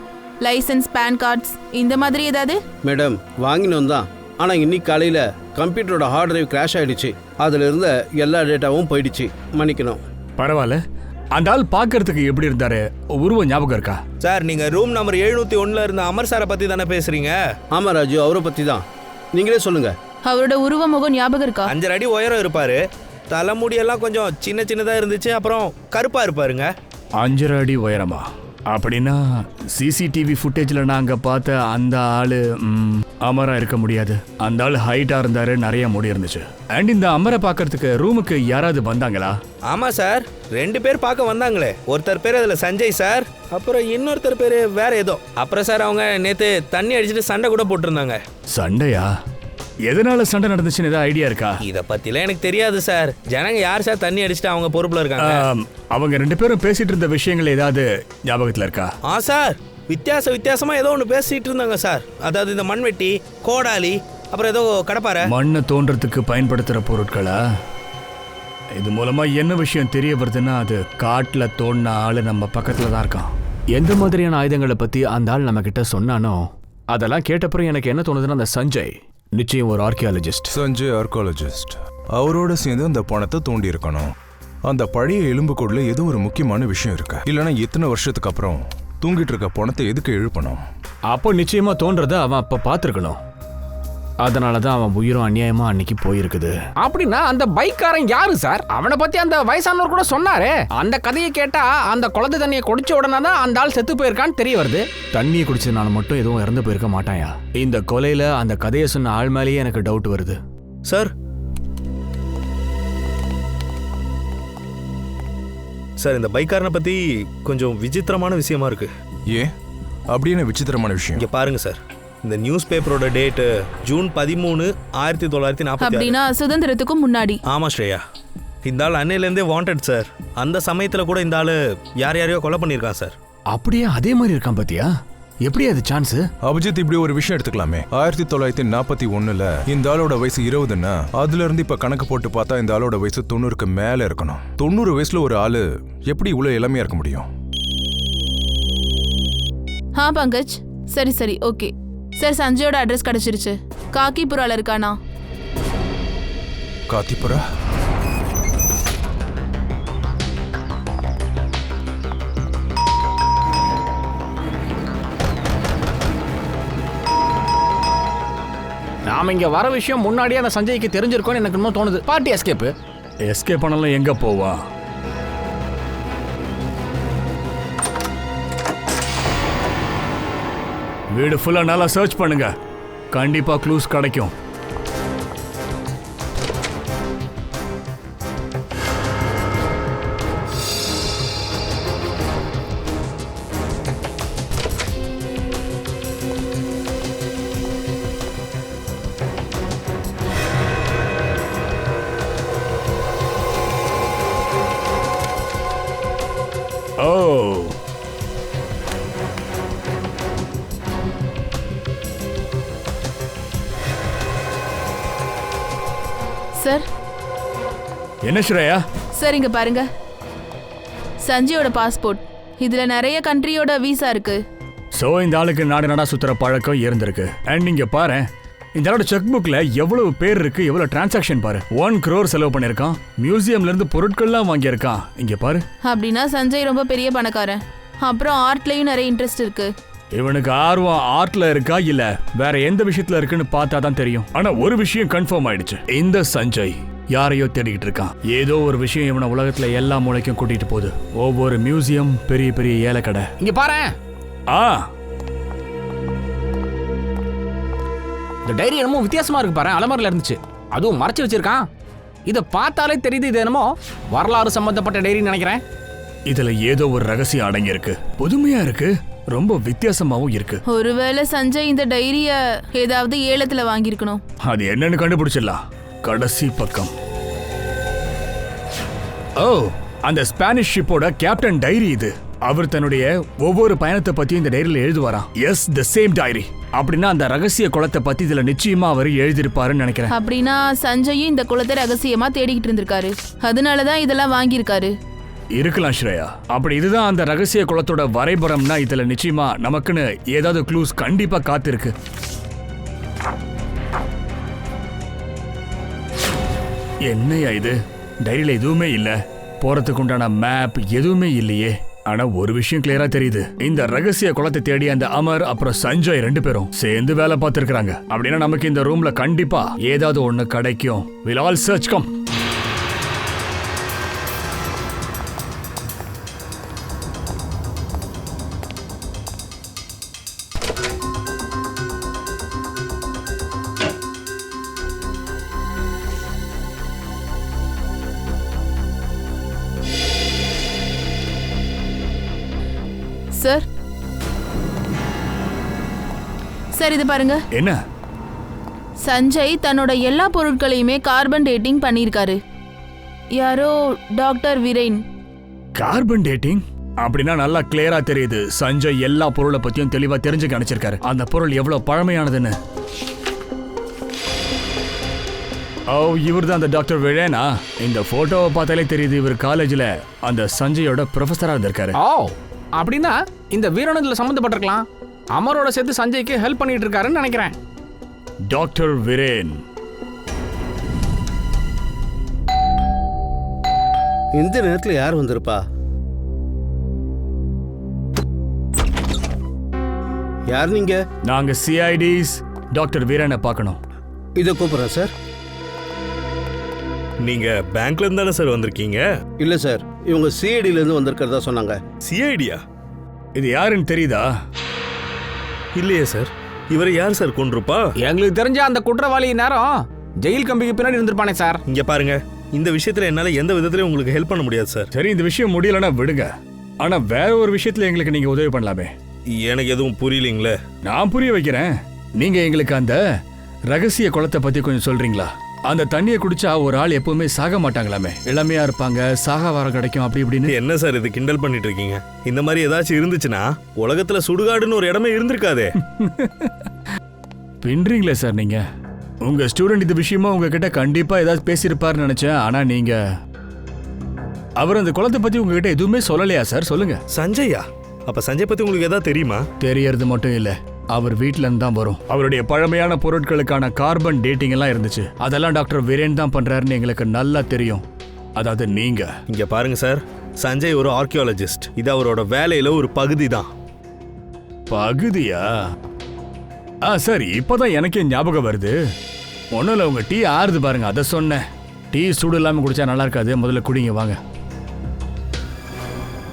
லைசென்ஸ், பேன் கார்ட்ஸ் இந்த மாதிரி ஏதாவது? மேடம், வாங்கினோம் தான். ஆனால் இன்னைக்கு காலையில் கம்ப்யூட்டரோட ஹார்ட் டிரைவ் கிராஷ் ஆகிடுச்சு. அதில் இருந்த எல்லா டேட்டாவும் போயிடுச்சு. மன்னிக்கணும். பரவாயில்ல. அந்த ஆள் பார்க்கறதுக்கு எப்படி இருந்தாரு? உருவம் ஞாபகம் இருக்கா? சார், நீங்க ரூம் நம்பர் 701 இருந்த அமர் சாரை பத்தி தானே பேசுறீங்க? ஆமாம் ராஜு, அவரை பற்றி தான். நீங்களே சொல்லுங்க. அவரோட உருவ முகம் ஞாபகம் இருக்கா? 5 அடி உயரம் இருப்பாரு. தலைமுடியெல்லாம் கொஞ்சம் சின்னதா இருந்துச்சு. அப்புறம் கருப்பா இருப்பாருங்க. 5 அடி உயரமா? அப்படின்னா சிசிடிவி ஃபுட்டேஜில் நாங்கள் பார்த்த அந்த ஆள் அமரா இருக்க முடியாது. அந்த ஆள் ஹைட்டாக இருந்தார், நிறைய முடி இருந்துச்சு. அண்ட் இந்த அமரை பார்க்கறதுக்கு ரூமுக்கு யாராவது வந்தாங்களா? ஆமா சார், 2 பேர் பார்க்க வந்தாங்களே. ஒருத்தர் பேர் அதில் சஞ்சய் சார், அப்புறம் இன்னொருத்தர் பேர் வேற ஏதோ. அப்புறம் சார், அவங்க நேற்று தண்ணி அடிச்சுட்டு சண்டை கூட போட்டிருந்தாங்க. சண்டையா? எதனால சண்டை நடந்துச்சுன்னு ஏதாவது ஐடியா இருக்கா? இதை பற்றிலாம் எனக்கு தெரியாது சார். ஜனங்க யார் சார் தண்ணி அடிச்சுட்டு அவங்க பொறுப்பில் இருக்காங்க? அவங்க 2 பேரும் பேசிட்டு இருந்த விஷயங்கள் ஏதாவது ஞாபகத்தில் இருக்கா? சார், வித்தியாசமா ஏதோ ஒன்று பேசிட்டு இருந்தாங்க சார். அதாவது இந்த மண்வெட்டி, கோடாலி, அப்புறம் ஏதோ கடப்பாரை. மண்ணை தோன்றதுக்கு பயன்படுத்துகிற பொருட்களா? இது மூலமா என்ன விஷயம் தெரிய வருதுன்னா, அது காட்டில் தோண்டின ஆள் நம்ம பக்கத்தில் தான் இருக்கான். எந்த மாதிரியான ஆயுதங்களை பத்தி அந்த ஆள் நம்ம கிட்ட சொன்னானோ அதெல்லாம் கேட்டப்புறம் எனக்கு என்ன தோணுதுன்னா, அந்த சஞ்சய் நிச்சயம் ஒரு ஆர்கியாலஜிஸ்ட். சஞ்சய் ஆர்கியாலஜிஸ்ட். அவரோட சேர்ந்து அந்த பணத்தை தோண்டி இருக்கணும். அந்த பழைய எலும்புக்கூடல ஏதோ ஒரு முக்கியமான விஷயம் இருக்கு. இல்லைன்னா இத்தனை வருஷத்துக்கு அப்புறம் தூங்கிட்டு இருக்க பணத்தை எதுக்கு எழுப்பணும்? அப்போ நிச்சயமா தோன்றத அவன் அப்ப பார்த்துருக்கணும். அதனாலதான் அவன் உயிரும் அநியாயமா அன்னைக்கு போயிருக்குது. அப்படின்னா அந்த பைக்காரன் யாரு சார்? அவனை பத்தி அந்த வயசானவர் கூட சொன்னாரே. அந்த கதையை கேட்டா அந்த குழந்தை தண்ணியை குடிச்ச உடனே தான் அந்த ஆள் செத்து போயிருக்கான்னு தெரிய வருது. தண்ணியை குடிச்சதுனால மட்டும் எதுவும் இறந்து போயிருக்க மாட்டாயா? இந்த கொலையில அந்த கதையை சொன்ன ஆள் மேலேயே எனக்கு டவுட் வருது. சார், இந்த பைக்காரனை பத்தி கொஞ்சம் விசித்திரமான விஷயமா இருக்கு. ஏன் அப்படின்னு விசித்திரமான விஷயம்? இங்க பாருங்க சார், இந்த நியூஸ் பேப்பரோட டேட்டு ஜூன் 13, 1940. அப்படின்னா சுதந்திரத்துக்கும் முன்னாடி. ஆமா ஸ்ரேயா, இந்த ஆள் அன்னையிலேருந்தே வாண்டட் சார். அந்த சமயத்தில் கூட இந்த ஆள் யாரையோ கொலை பண்ணியிருக்கான் சார். அப்படியே அதே மாதிரி இருக்கான் பாத்தியா? எப்படி அது சான்ஸ்? அபிஜித், இப்படி ஒரு விஷயம் எடுத்துக்கலாமே. 1941 இந்த ஆளோட வயசு 20ன்னா அதுல இருந்து இப்ப கணக்கு போட்டு பார்த்தா இந்த ஆளோட வயசு 90க்கு மேல இருக்கணும். 90 வயசுல ஒரு ஆளு எப்படி இவ்வளவு இளமையா இருக்க முடியும்? பங்கஜ், சரி ஓகே சார். சஞ்சயோட அட்ரஸ் கிடைச்சிருச்சு. காக்கிபுரால இருக்கானா? காத்திபுரா? நாம இங்க வர விஷயம் முன்னாடியே அந்த சஞ்சய்க்கு தெரிஞ்சிருக்கோன்னு எனக்கு இன்னும் தோணுது. பார்ட்டி எஸ்கேப் பண்ணலாம். எங்க போவா? வீடு ஃபுல்லா நல்லா சர்ச் பண்ணுங்க. கண்டிப்பா க்ளூஸ் கிடைக்கும். சார். என்ன ஸ்ரேயா? சார், இங்க பாருங்க. சஞ்சயோட பாஸ்போர்ட். இதுல நிறைய கண்ட்ரியோட வீசா இருக்கு. சோ இந்த ஆளுக்கு நாடா சுத்துற பழக்கம் இருந்திருக்கு. அண்ட் நீங்க பாரு, இந்த ஆளோட செக் புக்ல எவ்வளவு பேர் இருக்கு, எவ்வளவு டிரான்சாக்ஷன் பாரு. 1 crore செலவு பண்ணிருக்கான். மியூசியம்ல இருந்து பொருட்கள்லாம் வாங்கியிருக்கான். இங்க பாரு. அப்படின்னா சஞ்சய் ரொம்ப பெரிய பணக்காரன். அப்புறம் ஆர்ட்லயும் நிறைய இன்ட்ரெஸ்ட் இருக்கு. இவனுக்கு ஆர்வம் ஆர்ட்ல இருக்கா இல்ல வேற எந்த விஷயத்துல இருக்குன்னு பார்த்தா தான் தெரியும். ஆனா ஒரு விஷயம் கன்ஃபார்ம் ஆயிடுச்சு. இந்த சஞ்சய் யாரையோ தேடிக்கிட்டு இருக்கான். ஏதோ ஒரு விஷயம் இவனை உலகத்துல எல்லா மூளைக்கும் கூட்டிட்டு போகுது. ஒவ்வொரு மியூசியம், பெரிய பெரிய ஏலக்கடை. இங்க பாரு. இந்த டைரி என்னமோ வித்தியாசமா இருக்கு பாரு, அலமாரில இருந்துச்சு, அதுவும் மறைச்சு வச்சிருக்கான். இதை பார்த்தாலே தெரியுது இது என்னமோ வரலாறு சம்பந்தப்பட்ட டைரின்னு நினைக்கிறேன். இதுல ஏதோ ஒரு ரகசியம் அடங்கி இருக்கு, புதுமையா இருக்கு, ரொம்ப வித்தியாசமாவும் இருக்கு. ஒருவேளை சஞ்சய் இந்த டைரிய ஏதாவது ஏலத்துல வாங்கியிருக்கணும். அது என்னன்னு கண்டுபிடிச்சிடலாம். கடைசி பக்கம். ஓ, அந்த ஸ்பானிஷ் ஷிப்போட கேப்டன் டைரி இது. அவர் தன்னுடைய ஒவ்வொரு பயணத்தை பத்தி இந்த டைரியில எழுதுவாராம். Yes, the same diary. அப்படின்னா அந்த ரகசிய குளத்தை பத்தி இதுல நிச்சயமா அவர் எழுதியிருப்பாருன்னு நினைக்கிறேன். அப்படின்னா சஞ்சயும் இந்த குளத்தை ரகசியமா தேடிக்கிட்டு இருந்திருக்காரு, அதனாலதான் இதெல்லாம் வாங்கியிருக்காரு. இருக்கலாம் ஸ்ரேயா. அப்படி இதுதான் அந்த ரகசிய குளத்தோட வரைபடம்னா இதுல நிச்சயமா நமக்குன்னு ஏதாவது க்ளூஸ் கண்டிப்பா காத்திருக்கு. என்னையா இது, டைரியில எதுவுமே இல்ல, போறதுக்கு உண்டான மேப் எதுவுமே இல்லையே. ஆனா ஒரு விஷயம் கிளியரா தெரியுது, இந்த ரகசிய குளத்தை தேடி அந்த அமர் அப்புறம் சஞ்சய் 2 பேரும் சேர்ந்து வேலை பார்த்திருக்காங்க. அப்படின்னா நமக்கு இந்த ரூம்ல கண்டிப்பா ஏதாவது ஒண்ணு கிடைக்கும். We'll all search, come. Sir, sir இது பாருங்க. என்ன? சஞ்சய் தன்னோட எல்லா பொருட்களையுமே கார்பன் டேட்டிங் பண்ணியிருக்காரு. யாரோ டாக்டர் வீரேன். Carbon dating? அப்படின்னா நல்லா கிளியரா தெரியுது சஞ்சய் எல்லா பொருளை பத்தியும் தெளிவா தெரிஞ்சுக்க நினைச்சிருக்காரு. அந்த பொருள் எவ்வளவு பழமையானதுன்னு. ஓ, இவர் தான் அந்த டாக்டர் வீரேனா? இந்த போட்டோவை பார்த்தாலே தெரியுது இவர் காலேஜ்ல அந்த சஞ்சயோட ப்ரொஃபஸரா இருந்திருக்காரு. ஓ, அப்படின்னா இந்த வீரனதுல சம்பந்தப்பட்டிருக்கலாம். அமரோட சேர்த்து சஞ்சய்க்கு ஹெல்ப் பண்ணிட்டு இருக்காருன்னு நினைக்கிறேன். டாக்டர் வீரேன். இந்த நேரத்தில் யார் வந்திருப்பா? யார் நீங்க? நாங்க சிஐடிஸ் டாக்டர் வீரனை பார்க்கணும். இதை கூப்பிடுறேன் சார். நீங்க பேங்க்ல இருந்து தானே சார் வந்திருக்கீங்க? இல்ல சார், இவங்க சிஐடில இருந்து வந்திருக்கிறதா சொன்னாங்க. சிஐடியா? இது யாருன்னு தெரியுதா? இல்லையே சார். இவரை யார் சார் கொண்டிருப்பா? எங்களுக்கு தெரிஞ்ச அந்த குற்றவாளி நேரம் ஜெயில் கம்பிக்கு பின்னாடி இருந்திருப்பானே சார். இங்க பாருங்க, இந்த விஷயத்துல என்னால எந்த விதத்திலயும் உங்களுக்கு ஹெல்ப் பண்ண முடியாது சார். சரி, இந்த விஷயம் முடியலன்னா விடுங்க. ஆனா வேற ஒரு விஷயத்துல எங்களுக்கு நீங்க உதவி பண்ணலாமே. எனக்கு எதுவும் புரியலீங்களே. நான் புரிய வைக்கிறேன். நீங்க எங்களுக்கு அந்த ரகசிய குளத்தை பத்தி கொஞ்சம் சொல்றீங்களா? அந்த தண்ணியை குடிச்சா ஒரு ஆள் எப்பவுமே சாக மாட்டாங்களாமே, இளமையா இருப்பாங்க, சாக வரம் கிடைக்கும் அப்படி இப்படின்னு. என்ன சார் இது கிண்டல் பண்ணிட்டு இருக்கீங்க? இந்த மாதிரி ஏதாச்சும் இருந்துச்சுன்னா உலகத்துல சுடுகாடுன்னு ஒரு இடமே இருந்திருக்காதே. பின்றீங்களே சார் நீங்க. உங்க ஸ்டூடெண்ட் இது விஷயமா உங்ககிட்ட கண்டிப்பா ஏதாவது பேசியிருப்பாருன்னு நினைச்சேன். ஆனா நீங்க அவர் அந்த குளத்தை பத்தி உங்ககிட்ட எதுவுமே சொல்லலையா சார்? சொல்லுங்க. சஞ்சயா? அப்ப சஞ்சய் பத்தி உங்களுக்கு ஏதாவது தெரியுமா? தெரியறது மட்டும் இல்ல, அவர் வீட்ல இருந்து தான் வரும். அவருடைய பழமையான பொருட்களுக்கான கார்பன் டேட்டிங் எல்லாம் இருந்துச்சு. அதெல்லாம் டாக்டர் வீரேன் தான் பண்றாருன்னு எங்களுக்கு நல்லா தெரியும். அதாவது நீங்க இங்க பாருங்க சார், சஞ்சய் ஒரு ஆர்கியாலஜிஸ்ட். இது அவரோட வேலையில ஒரு பகுதி தான். பகுதியா? சரி, இப்பதான் எனக்கே ஞாபகம் வருது. ஒன்றும் இல்லை, உங்க டீ ஆறுது பாருங்க, அதை சொன்னேன். டீ சூடு இல்லாமல் குடிச்சா நல்லா இருக்காது, முதல்ல குடிங்க வாங்க.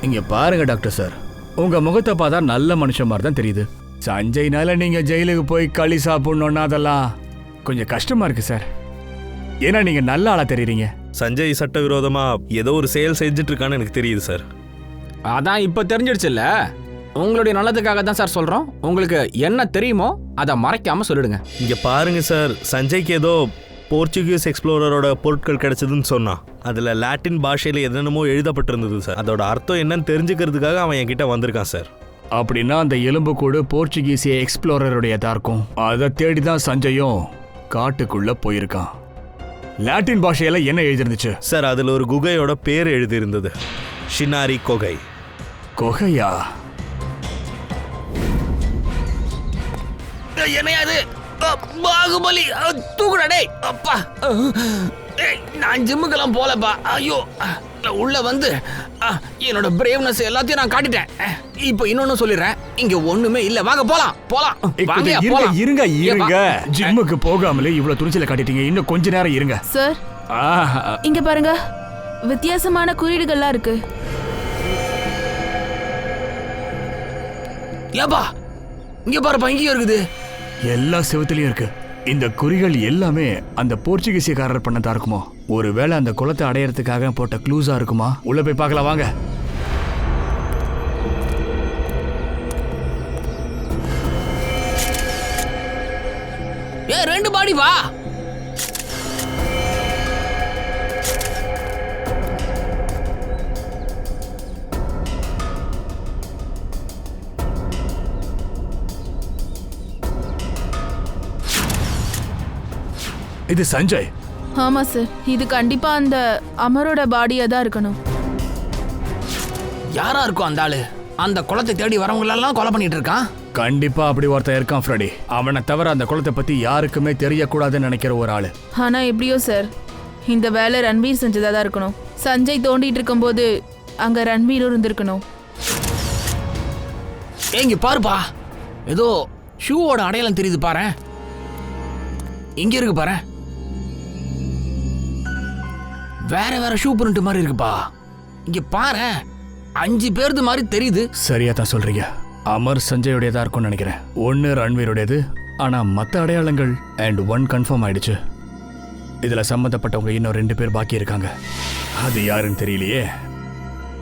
இங்க பாருங்க டாக்டர் சார், உங்க முகத்தை பார்த்தா நல்ல மனுஷன் மாதிரி தான் தெரியுது. சஞ்சய்னால நீங்க ஜெயிலுக்கு போய் களி சாப்பிடணும்னா அதெல்லாம் கொஞ்சம் கஷ்டமா இருக்கு சார். ஏன்னா நீங்க நல்ல ஆளா தெரியுறீங்க. சஞ்சய் சட்டவிரோதமா ஏதோ ஒரு செயல் செஞ்சுட்டு இருக்கான்னு எனக்கு தெரியுது சார். அதான் இப்ப தெரிஞ்சிடுச்சுல்ல. உங்களுடைய நல்லதுக்காக தான் சார் சொல்றோம். உங்களுக்கு என்ன தெரியுமோ அதை மறைக்காம சொல்லிடுங்க. இங்க பாருங்க சார், சஞ்சய்க்கு ஏதோ போர்ச்சுகீஸ் எக்ஸ்ப்ளோரரோட பொருட்கள் கிடைச்சதுன்னு சொன்னான். அதுல லாட்டின் பாஷையில என்னென்னமோ எழுதப்பட்டிருந்தது சார். அதோட அர்த்தம் என்னன்னு தெரிஞ்சுக்கிறதுக்காக அவன் என்கிட்ட வந்திருக்கான் சார். அப்படின்னா அந்த எலும்புக்கூடு போர்ச்சுகீசிய எக்ஸ்ப்ளோரருடையதா இருக்கும். அதை தேடி தான் சஞ்சயும் காட்டுக்குள்ள போயிருக்கான். லாட்டின் பாஷையில என்ன எழுதிருந்துச்சு சார்? அதுல ஒரு குகையோட பேர் எழுதியிருந்தது, ஷினாரி கொகை. கொகையா? என்னையா இது? பாகுபலி தூக்குடா டேய். அப்பா, நான் ஜிம்முக்கெல்லாம் போலப்பா. ஐயோ, உள்ள வந்து என்னோட பிரேவ்னஸ் எல்லாத்தையும் நான் காட்டிட்டேன். இப்போ இன்னொன்னு சொல்லிடுறேன், இங்க ஒண்ணுமே இல்ல. வாங்க போலாம் போலாம். இருங்க இருங்க, ஜிம்முக்கு போகாமலே இவ்வளவு துணிச்சல காட்டிட்டீங்க. இன்னும் கொஞ்ச நேரம் இருங்க சார். இங்க பாருங்க, வித்தியாசமான குறியீடுகள்லாம் இருக்கு. ஏப்பா, இங்க பாருப்பா, இங்கேயும் இருக்குது. எல்லா செவத்துலயும் இருக்கு. இந்த குறிகள் எல்லாமே அந்த போர்ச்சுகீசியக்காரர் பண்ணதா இருக்குமோ? ஒருவேளை அந்த குளத்தை அடையறதுக்காக போட்ட க்ளூஸா இருக்குமா? உள்ள போய் பார்க்கலாம் வாங்க. ரெண்டு பாடி வா. இது சஞ்சய். ஆமா சார், இது கண்டிப்பா அந்த அமரோட பாடியா தான் இருக்கணும். யாரா இருக்கும் அந்த ஆளு? அந்த குளத்தை தேடி வரவங்களெல்லாம் கொலை பண்ணிட்டு இருக்கான். கண்டிப்பா அப்படி ஒருத்தன் இருக்கான் ஃப்ரெடி. அவனை தவிர அந்த குளத்தை பத்தி யாருக்குமே தெரியக்கூடாதுன்னு நினைக்கிற ஒரு ஆளு. ஆனா எப்படியோ சார், இந்த வேலை ரன்வீர் செஞ்சதா தான் இருக்கணும். சஞ்சய் தோண்டிட்டு இருக்கும்போது அங்க ரன்வீரும் இருந்திருக்கணும். இங்க பாருப்பா, ஏதோ ஷூவோட அடையாளம் தெரியுது பாரு. இங்க இருக்கு பாரு, வேற வேற ஷூ பிரிண்ட் மாதிரி இருக்குப்பா. இங்க பாரு, 5 பேருது மாதிரி தெரியுது. சரியா தான் சொல்றீங்க. அமர் சஞ்சயோடையதா இருக்கும்னு நினைக்கிறேன். 1 ரன்வீருடையது, ஆனா மத்த அடையாளங்கள் அண்ட் 1 கன்ஃபார்ம் ஆயிடுச்சு. இதுல சம்பந்தப்பட்டவங்க இன்னும் 2 பேர் பாக்கி இருக்காங்க. அது யாருன்னு தெரியலையே.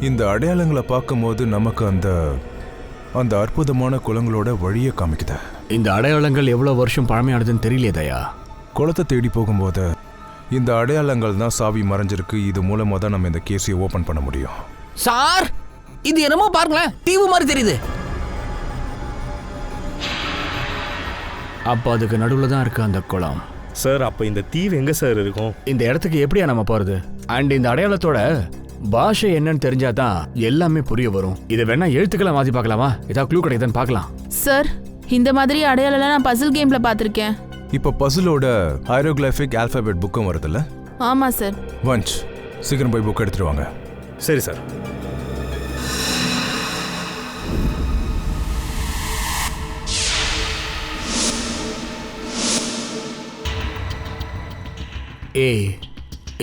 இந்த அடையாளங்களை பார்க்கும்போது நமக்கு அந்த அந்த அற்புதமான குளங்களோட வழியை காமிக்குது. இந்த அடையாளங்கள் எவ்வளவு வருஷம் பழமையானதுன்னு தெரியலையே தயா. குளத்தை தேடி போகும்போது இந்த அடையாளங்கள் தான் சாவி மறைஞ்சிருக்கு. இது மூலமாக தான் நம்ம இந்த கேஸை ஓபன் பண்ண முடியும். சார், இது என்னமோ பாருங்களேன், தீவு மாதிரி தெரியுது. அப்ப அதுக்கு நடுவுல தான் இருக்கு அந்த குளம். சார், அப்போ இந்த தீவு எங்கே சார் இருக்கும்? இந்த இடத்துக்கு எப்படியா நம்ம போறது? அண்ட் இந்த அடையாளத்தோட பாஷை என்னன்னு தெரிஞ்சாதான் எல்லாமே புரிய வரும். இதை வேணா எழுத்துக்களை மாத்தி பார்க்கலாமா? ஏதாவது க்ளூ கிடைக்குதுன்னு பார்க்கலாம். சார், இந்த மாதிரி அடையாளம் நான் பசில் கேம்ல பார்த்திருக்கேன். இப்போ பசிலோட ஹைரோகிராஃபிக் ஆல்பபெட் புக்கும் வருதுல்ல? ஆமா சார். வஞ்ச், சீக்கிரம் போய் புக் எடுத்துட்டு வாங்க. சரி சார்.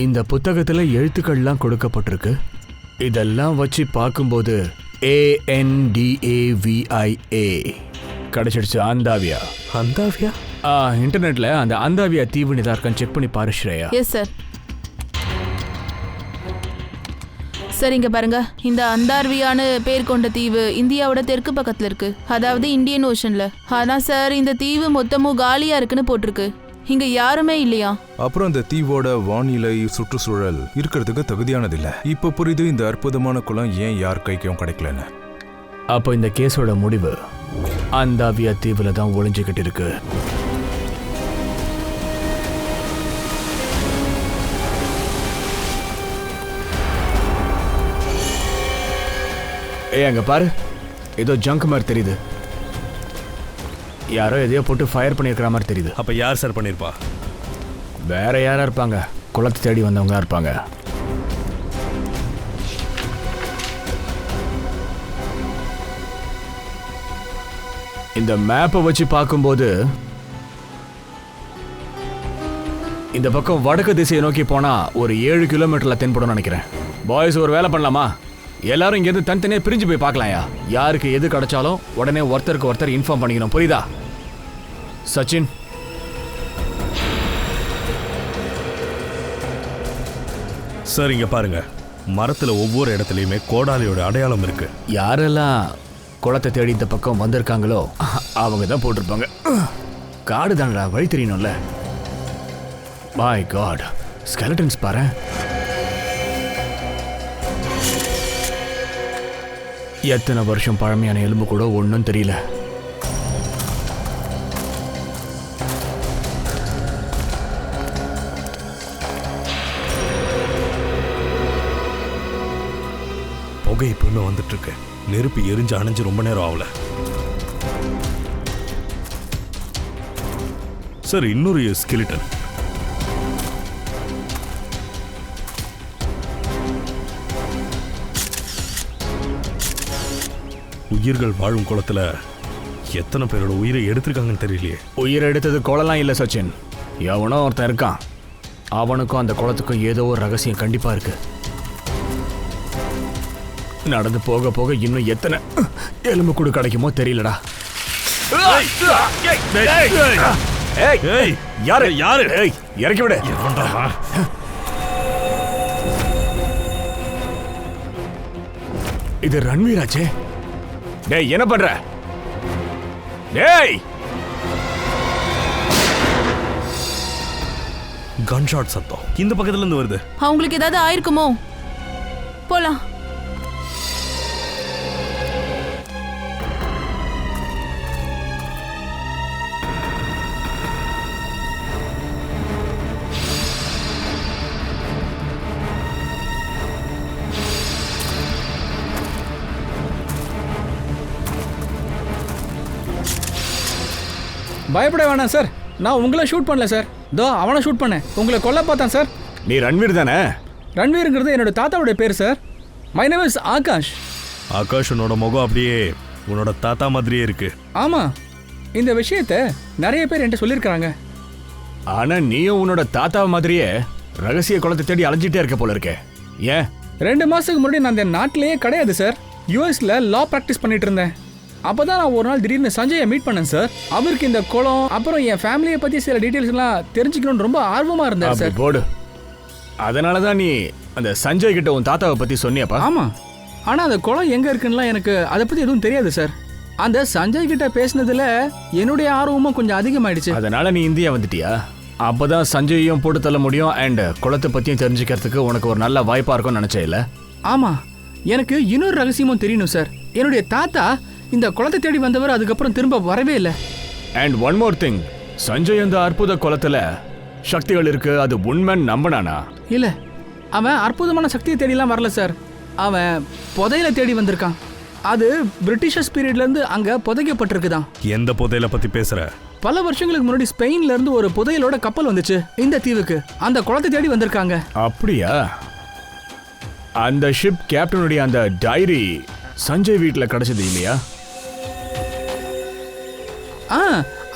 இந்த புத்தகத்துல எழுத்துக்கள்லாம் கொடுக்கப்பட்டிருக்கு. இதெல்லாம் வச்சு பார்க்கும்போது ANDAVIA கிடைச்சிடுச்சு. அந்தாவியா. அந்தாவியா? இன்டர்நெட்ல அந்த அந்தாவியா தீவுன்னு தான் இருக்கான்னு செக் பண்ணி பாரு ஸ்ரேயா. Yes sir. சார், இங்க பாருங்க, இந்த அந்தார்வியான்னு பேர் கொண்ட தீவு இந்தியாவோட தெற்கு பக்கத்துல இருக்கு, அதாவது இந்தியன் ஓஷன்ல. ஆனா சார், இந்த தீவு மொத்தமும் காலியா இருக்குன்னு போட்டிருக்கு. இங்க யாருமே இல்லையா? அப்புறம் இந்த தீவோட வானிலை சுற்றுச்சூழல் இருக்கிறதுக்கு தகுதியானது இல்ல. இப்ப புரியுது இந்த அற்புதமான குளம் ஏன் யார் கைக்கும் கிடைக்கலன்னு. அப்போ இந்த கேஸோட முடிவு அந்தாவியா தீவுல தான் ஒளிஞ்சுக்கிட்டு இருக்கு. அங்க பாரு, ஏதோ ஜங்க் மாதிரி தெரியுது. யாரோ எதையோ போட்டு ஃபயர் பண்ணியிருக்கிற மாதிரி தெரியுது. அப்போ யார் சார் பண்ணியிருப்பா? வேற யாரா இருப்பாங்க, குளத்தை தேடி வந்தவங்க இருப்பாங்க. இந்த மேப்பை வச்சு பார்க்கும்போது இந்த பக்கம் வடக்கு திசையை நோக்கி போனா ஒரு 7 கிலோமீட்டர்ல தென்படும் நினைக்கிறேன். பாய்ஸ், ஒரு வேலை பண்ணலாமா? எல்லாரும் இங்கேருந்து தனித்தனியே பிரிஞ்சு போய் பார்க்கலாம்யா. யாருக்கு எது கிடைச்சாலும் உடனே ஒருத்தருக்கு ஒருத்தர் இன்ஃபார்ம் பண்ணிக்கணும், புரியுதா? சச்சின், சார் இங்க பாருங்க, மரத்துல ஒவ்வொரு இடத்துலயுமே கோடாலியோட அடையாளம் இருக்கு. யாரெல்லாம் குளத்தை தேடி இந்த பக்கம் வந்திருக்காங்களோ அவங்க தான் போட்டிருப்பாங்க. காடு தானடா, வழி தெரியணும்ல. மை காட், ஸ்கெலட்டன்ஸ் பாரு. எத்தனை வருஷம் பழமையான எலும்பு கூட ஒன்றும் தெரியல. புகை இப்பவுமே வந்துட்டு இருக்கு. நெருப்பு எரிஞ்சு அணைஞ்சு ரொம்ப நேரம் ஆகல. சார், இன்னொரு ஸ்கெலிட்டன். உயிர்கள் வாழும் குளத்துல எத்தனை பேரோட உயிரை எடுத்திருக்காங்கன்னு தெரியலையே. உயிரை எடுத்தது குளம்லாம் இல்லை சச்சின், எவனோ ஒருத்தன் இருக்கான். அவனுக்கும் அந்த குளத்துக்கும் ஏதோ ஒரு ரகசியம் கண்டிப்பா இருக்கு. நடந்து போக போக இன்னும் எத்தனை எலும்பு கூடு கிடைக்குமோ தெரியலடா. ஏய் ஏய் யாரு யாரு ஏய் இறக்கி விடு. இது ரன்வீராச்சே. டேய் என்ன பண்ற? டேய் கன் ஷாட் சத்தம் இந்த பக்கத்துல இருந்து வருது. அவங்களுக்கு ஏதாவது ஆயிருக்குமோ? போலாம். பயப்பட வேணாம் சார், நான் உங்களை ஷூட் பண்ணல சார், தோ அவனை ஷூட் பண்ணேன். உங்களை கொல்ல பார்த்தான் சார். நீ ரன்வீர் தானே? ரன்வீருங்கிறது என்னோட தாத்தாவுடைய பேர் sir. My name is Akash. Akash உன்னோட முகம் அப்படியே உன்னோட தாத்தா மாதிரியே இருக்கு. ஆமாம், இந்த விஷயத்த நிறைய பேர் என்கிட்ட சொல்லியிருக்கிறாங்க. ஆனா நீயும் உன்னோட தாத்தா மாதிரியே ரகசிய குளத்தை தேடி அலைஞ்சிட்டே இருக்க போல இருக்கே. ஏன்? 2 மாசத்துக்கு முன்னாடி நான் இந்த நாட்டிலேயே கிடையாது சார். யூஎஸ்ல லா ப்ராக்டிஸ் பண்ணிட்டு இருந்தேன். அப்பதான் நான் ஒரு நாள் திடீர்னு சஞ்சயை மீட் பண்ணேன் சார். அவருக்கு இந்த குளம் அப்புறம் என் ஃபேமிலியை பத்தி சில டீடைல்ஸ் எல்லாம் தெரிஞ்சுக்கணும்னு ரொம்ப ஆர்வமா இருந்தார் சார். போடு. அதனாலதான் நீ அந்த சஞ்சய் கிட்ட உன் தாத்தாவை பத்தி சொன்னியாப்பா? ஆமா, ஆனா அந்த குளம் எங்க இருக்குன்னு எனக்கு அதை பத்தி எதுவும் தெரியாது சார். அந்த சஞ்சய் கிட்ட பேசினதுல என்னுடைய ஆர்வமும் கொஞ்சம் அதிகமாயிடுச்சு. அதனால நீ இந்தியா வந்துட்டியா? அப்பதான் சஞ்சயையும் போட்டு தள்ள முடியும் அண்ட் குளத்தை பத்தியும் தெரிஞ்சுக்கிறதுக்கு உனக்கு ஒரு நல்ல வாய்ப்பா இருக்கும்னு நினைச்சே இல்ல? ஆமா, எனக்கு இன்னொரு ரகசியமும் தெரியணும் சார். என்னுடைய தாத்தா இந்த குளத்தை தேடி வந்தவர் அதுக்கப்புறம் திரும்ப வரவே இல்லை. And one more thing, Sanjay அந்த அற்புத குளத்துல சக்திகள் இருக்கு அது உண்மைன்னு நம்பினானா? இல்ல, அவன் அற்புதமான சக்தியை தேடிலாம் வரல சார். அவன் புதையில தேடி வந்திருக்கான். அது பிரிட்டிஷர்ஸ் பீரியட்ல இருந்து அங்க புதைக்கப்பட்டிருக்குதான். எந்த புதையலை பத்தி பேசுற? பல வருஷங்களுக்கு முன்னாடி ஸ்பெயின்ல இருந்து ஒரு புதையலோட கப்பல் வந்துச்சு இந்த தீவுக்கு. அந்த குளத்தை தேடி வந்திருக்காங்க. அப்படியா? அந்த ஷிப் கேப்டனுடைய அந்த டைரி சஞ்சய் வீட்டுல கிடைச்சது இல்லையா?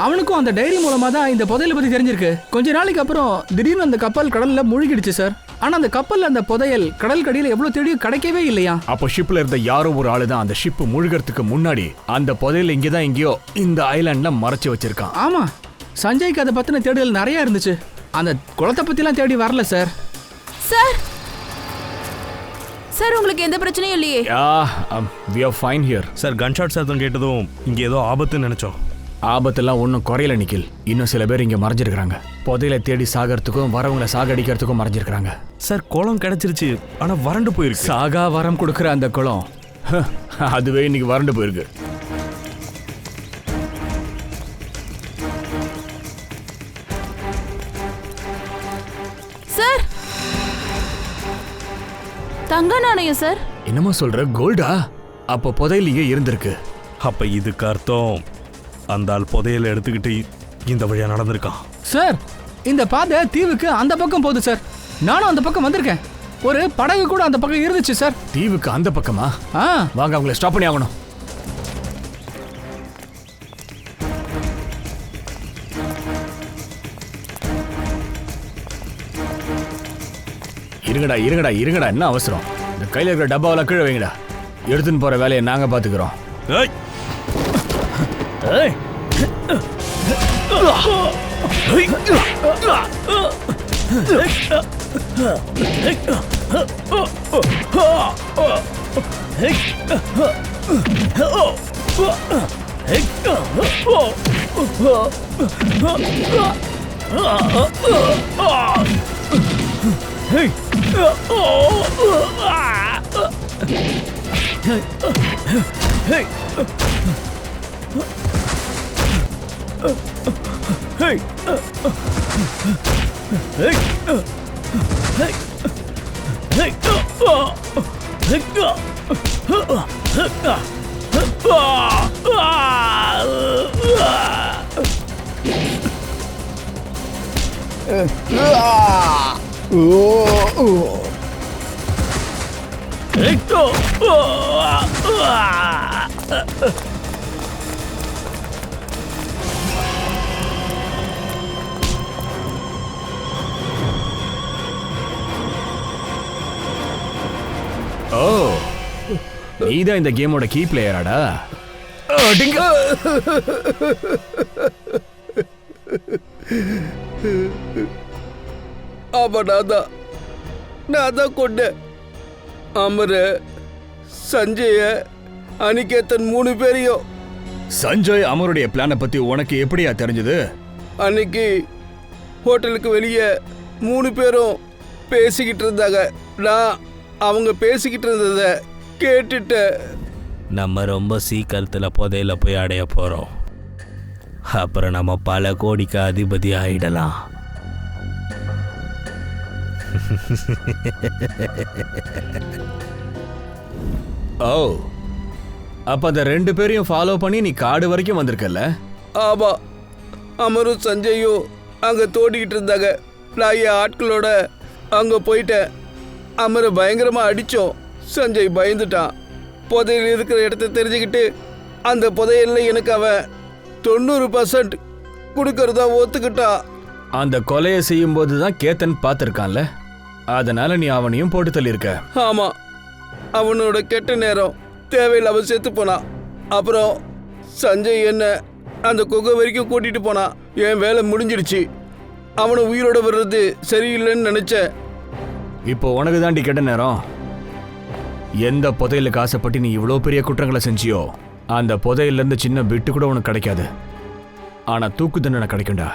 அவனுக்கும் அந்த டைரி மூலமா தான் இந்த புதையலை பத்தி தெரிஞ்சிருக்கு. கொஞ்ச நாளைக்கு அப்புறம் திடீர்னு அந்த கப்பல் கடல்ல மூழ்கிடுச்சு சார். ஆனா அந்த கப்பல்ல அந்த புதையல் கடல் கடியில எவ்வளவு தேடியும் கிடைக்கவே இல்லையா. அப்போ ஷிப்ல இருந்த யாரோ ஒரு ஆளு தான் அந்த ஷிப் முழுகிறதுக்கு முன்னாடி அந்த புதையல் இங்கதான் எங்கேயோ இந்த ஐலாண்ட்ல மறைச்சு வச்சிருக்கான். ஆமா, சஞ்சய்க்கு அதை பத்தின தேடுதல் நிறைய இருந்துச்சு. அந்த குளத்தை பத்தி எல்லாம் தேடி வரல சார். சார் சார் உங்களுக்கு எந்த பிரச்சனையும் இல்லையே? we are fine here. Sir gunshot சத்தம் கேட்டதும் இங்க ஏதோ ஆபத்துன்னு நினைச்சோம். ஆபத்தெல்லாம் ஒன்றும் குறையல நிக்கில். இன்னும் சில பேர் இங்க மறைஞ்சிருக்கிறாங்க. புதையில தேடி சாகிறதுக்கும் வரவங்களை சாகடிக்கிறதுக்கும் மறைஞ்சிருக்கிறாங்க. சார் குளம் கிடைச்சிருச்சு ஆனா வறண்டு போயிருக்கு. சாகா வரம் கொடுக்குற அந்த குளம் அதுவே இன்னைக்கு வறண்டு போயிருக்கு. சார் தங்க நாணயம் சார். என்னமா சொல்ற? கோல்டா? அப்ப புதையல் இங்கே இருந்திருக்கு. அப்ப இதுக்கு அர்த்தம் அந்த ஆள் புதையலை எடுத்துக்கிட்டு இந்த வழியா நடந்திருக்கான். சார் இந்த பாதை தீவுக்கு அந்த பக்கம் போகுது சார். நானும் அந்த பக்கம் வந்திருக்கேன். ஒரு படகு கூட அந்த பக்கம் இருந்துச்சு சார். தீவுக்கு அந்த பக்கமா? வாங்க அவங்களை ஸ்டாப் பண்ணி ஆகணும். இருங்கடா இருங்கடா இருங்கடா, என்ன அவசரம்? இந்த கையில் இருக்கிற டப்பாவெல்லாம் கீழே வைங்கடா. எடுத்துன்னு போற வேலையை நாங்க பாத்துக்கிறோம். ஓ, நீதான் இந்த கேமோட கீ பிளேயராடா? டிங்க ஆமா நான் தான் கொண்டேன். அமர, சஞ்சய, அனிகேத்தன் 3 பேரையும். சஞ்சய் அமருடைய பிளானை பத்தி உனக்கு எப்படியா தெரிஞ்சது? அன்னைக்கு ஹோட்டலுக்கு வெளியே 3 பேரும் பேசிக்கிட்டு இருந்தாங்க. நான் அவங்க பேசிக்கிட்டு இருந்ததை கேட்டுட்டேன். நம்ம ரொம்ப சீக்கிரத்தில் புதையில போய் அடைய போகிறோம். அப்புறம் நம்ம பல கோடிக்கு அதிபதி ஆயிடலாம். ஓ, அப்ப அந்த 2 பேரையும் ஃபாலோ பண்ணி நீ காடு வரைக்கும் வந்திருக்கல? ஆமா, அமரும் சஞ்சயும் அங்கே தோண்டிக்கிட்டு இருந்தாங்க. நான் என் ஆட்களோட அங்கே போயிட்டேன். அமரை பயங்கரமாக அடித்தோம். சஞ்சய் பயந்துட்டான். புதையல் இருக்கிற இடத்த தெரிஞ்சுக்கிட்டு அந்த புதையலில் எனக்கு அவன் 90% கொடுக்கறதா ஒத்துக்கிட்டான். அந்த கொலையை செய்யும் போது தான் கேத்தன் பார்த்துருக்கான்ல, அதனால நீ அவனையும் போட்டு தள்ளியிருக்க. ஆமாம், அவனோட கெட்ட நேரம் தேவையில்லாம செத்து போனான். அப்புறம் சஞ்சய் என்ன அந்த குகை வரைக்கும் கூட்டிட்டு போனான். என் வேலை முடிஞ்சிடுச்சு. அவனை உயிரோட வர்றது சரியில்லைன்னு நினைச்சேன். இப்போ உனக்கு தாண்டி கெட்ட நேரம். எந்த புதையலுக்கு ஆசைப்பட்டு நீ இவ்வளோ பெரிய குற்றங்களை செஞ்சியோ அந்த புதையிலேருந்து சின்ன பிட்டு கூட உனக்கு கிடைக்காது. ஆனா தூக்கு தண்டனை கிடைக்கும்டா.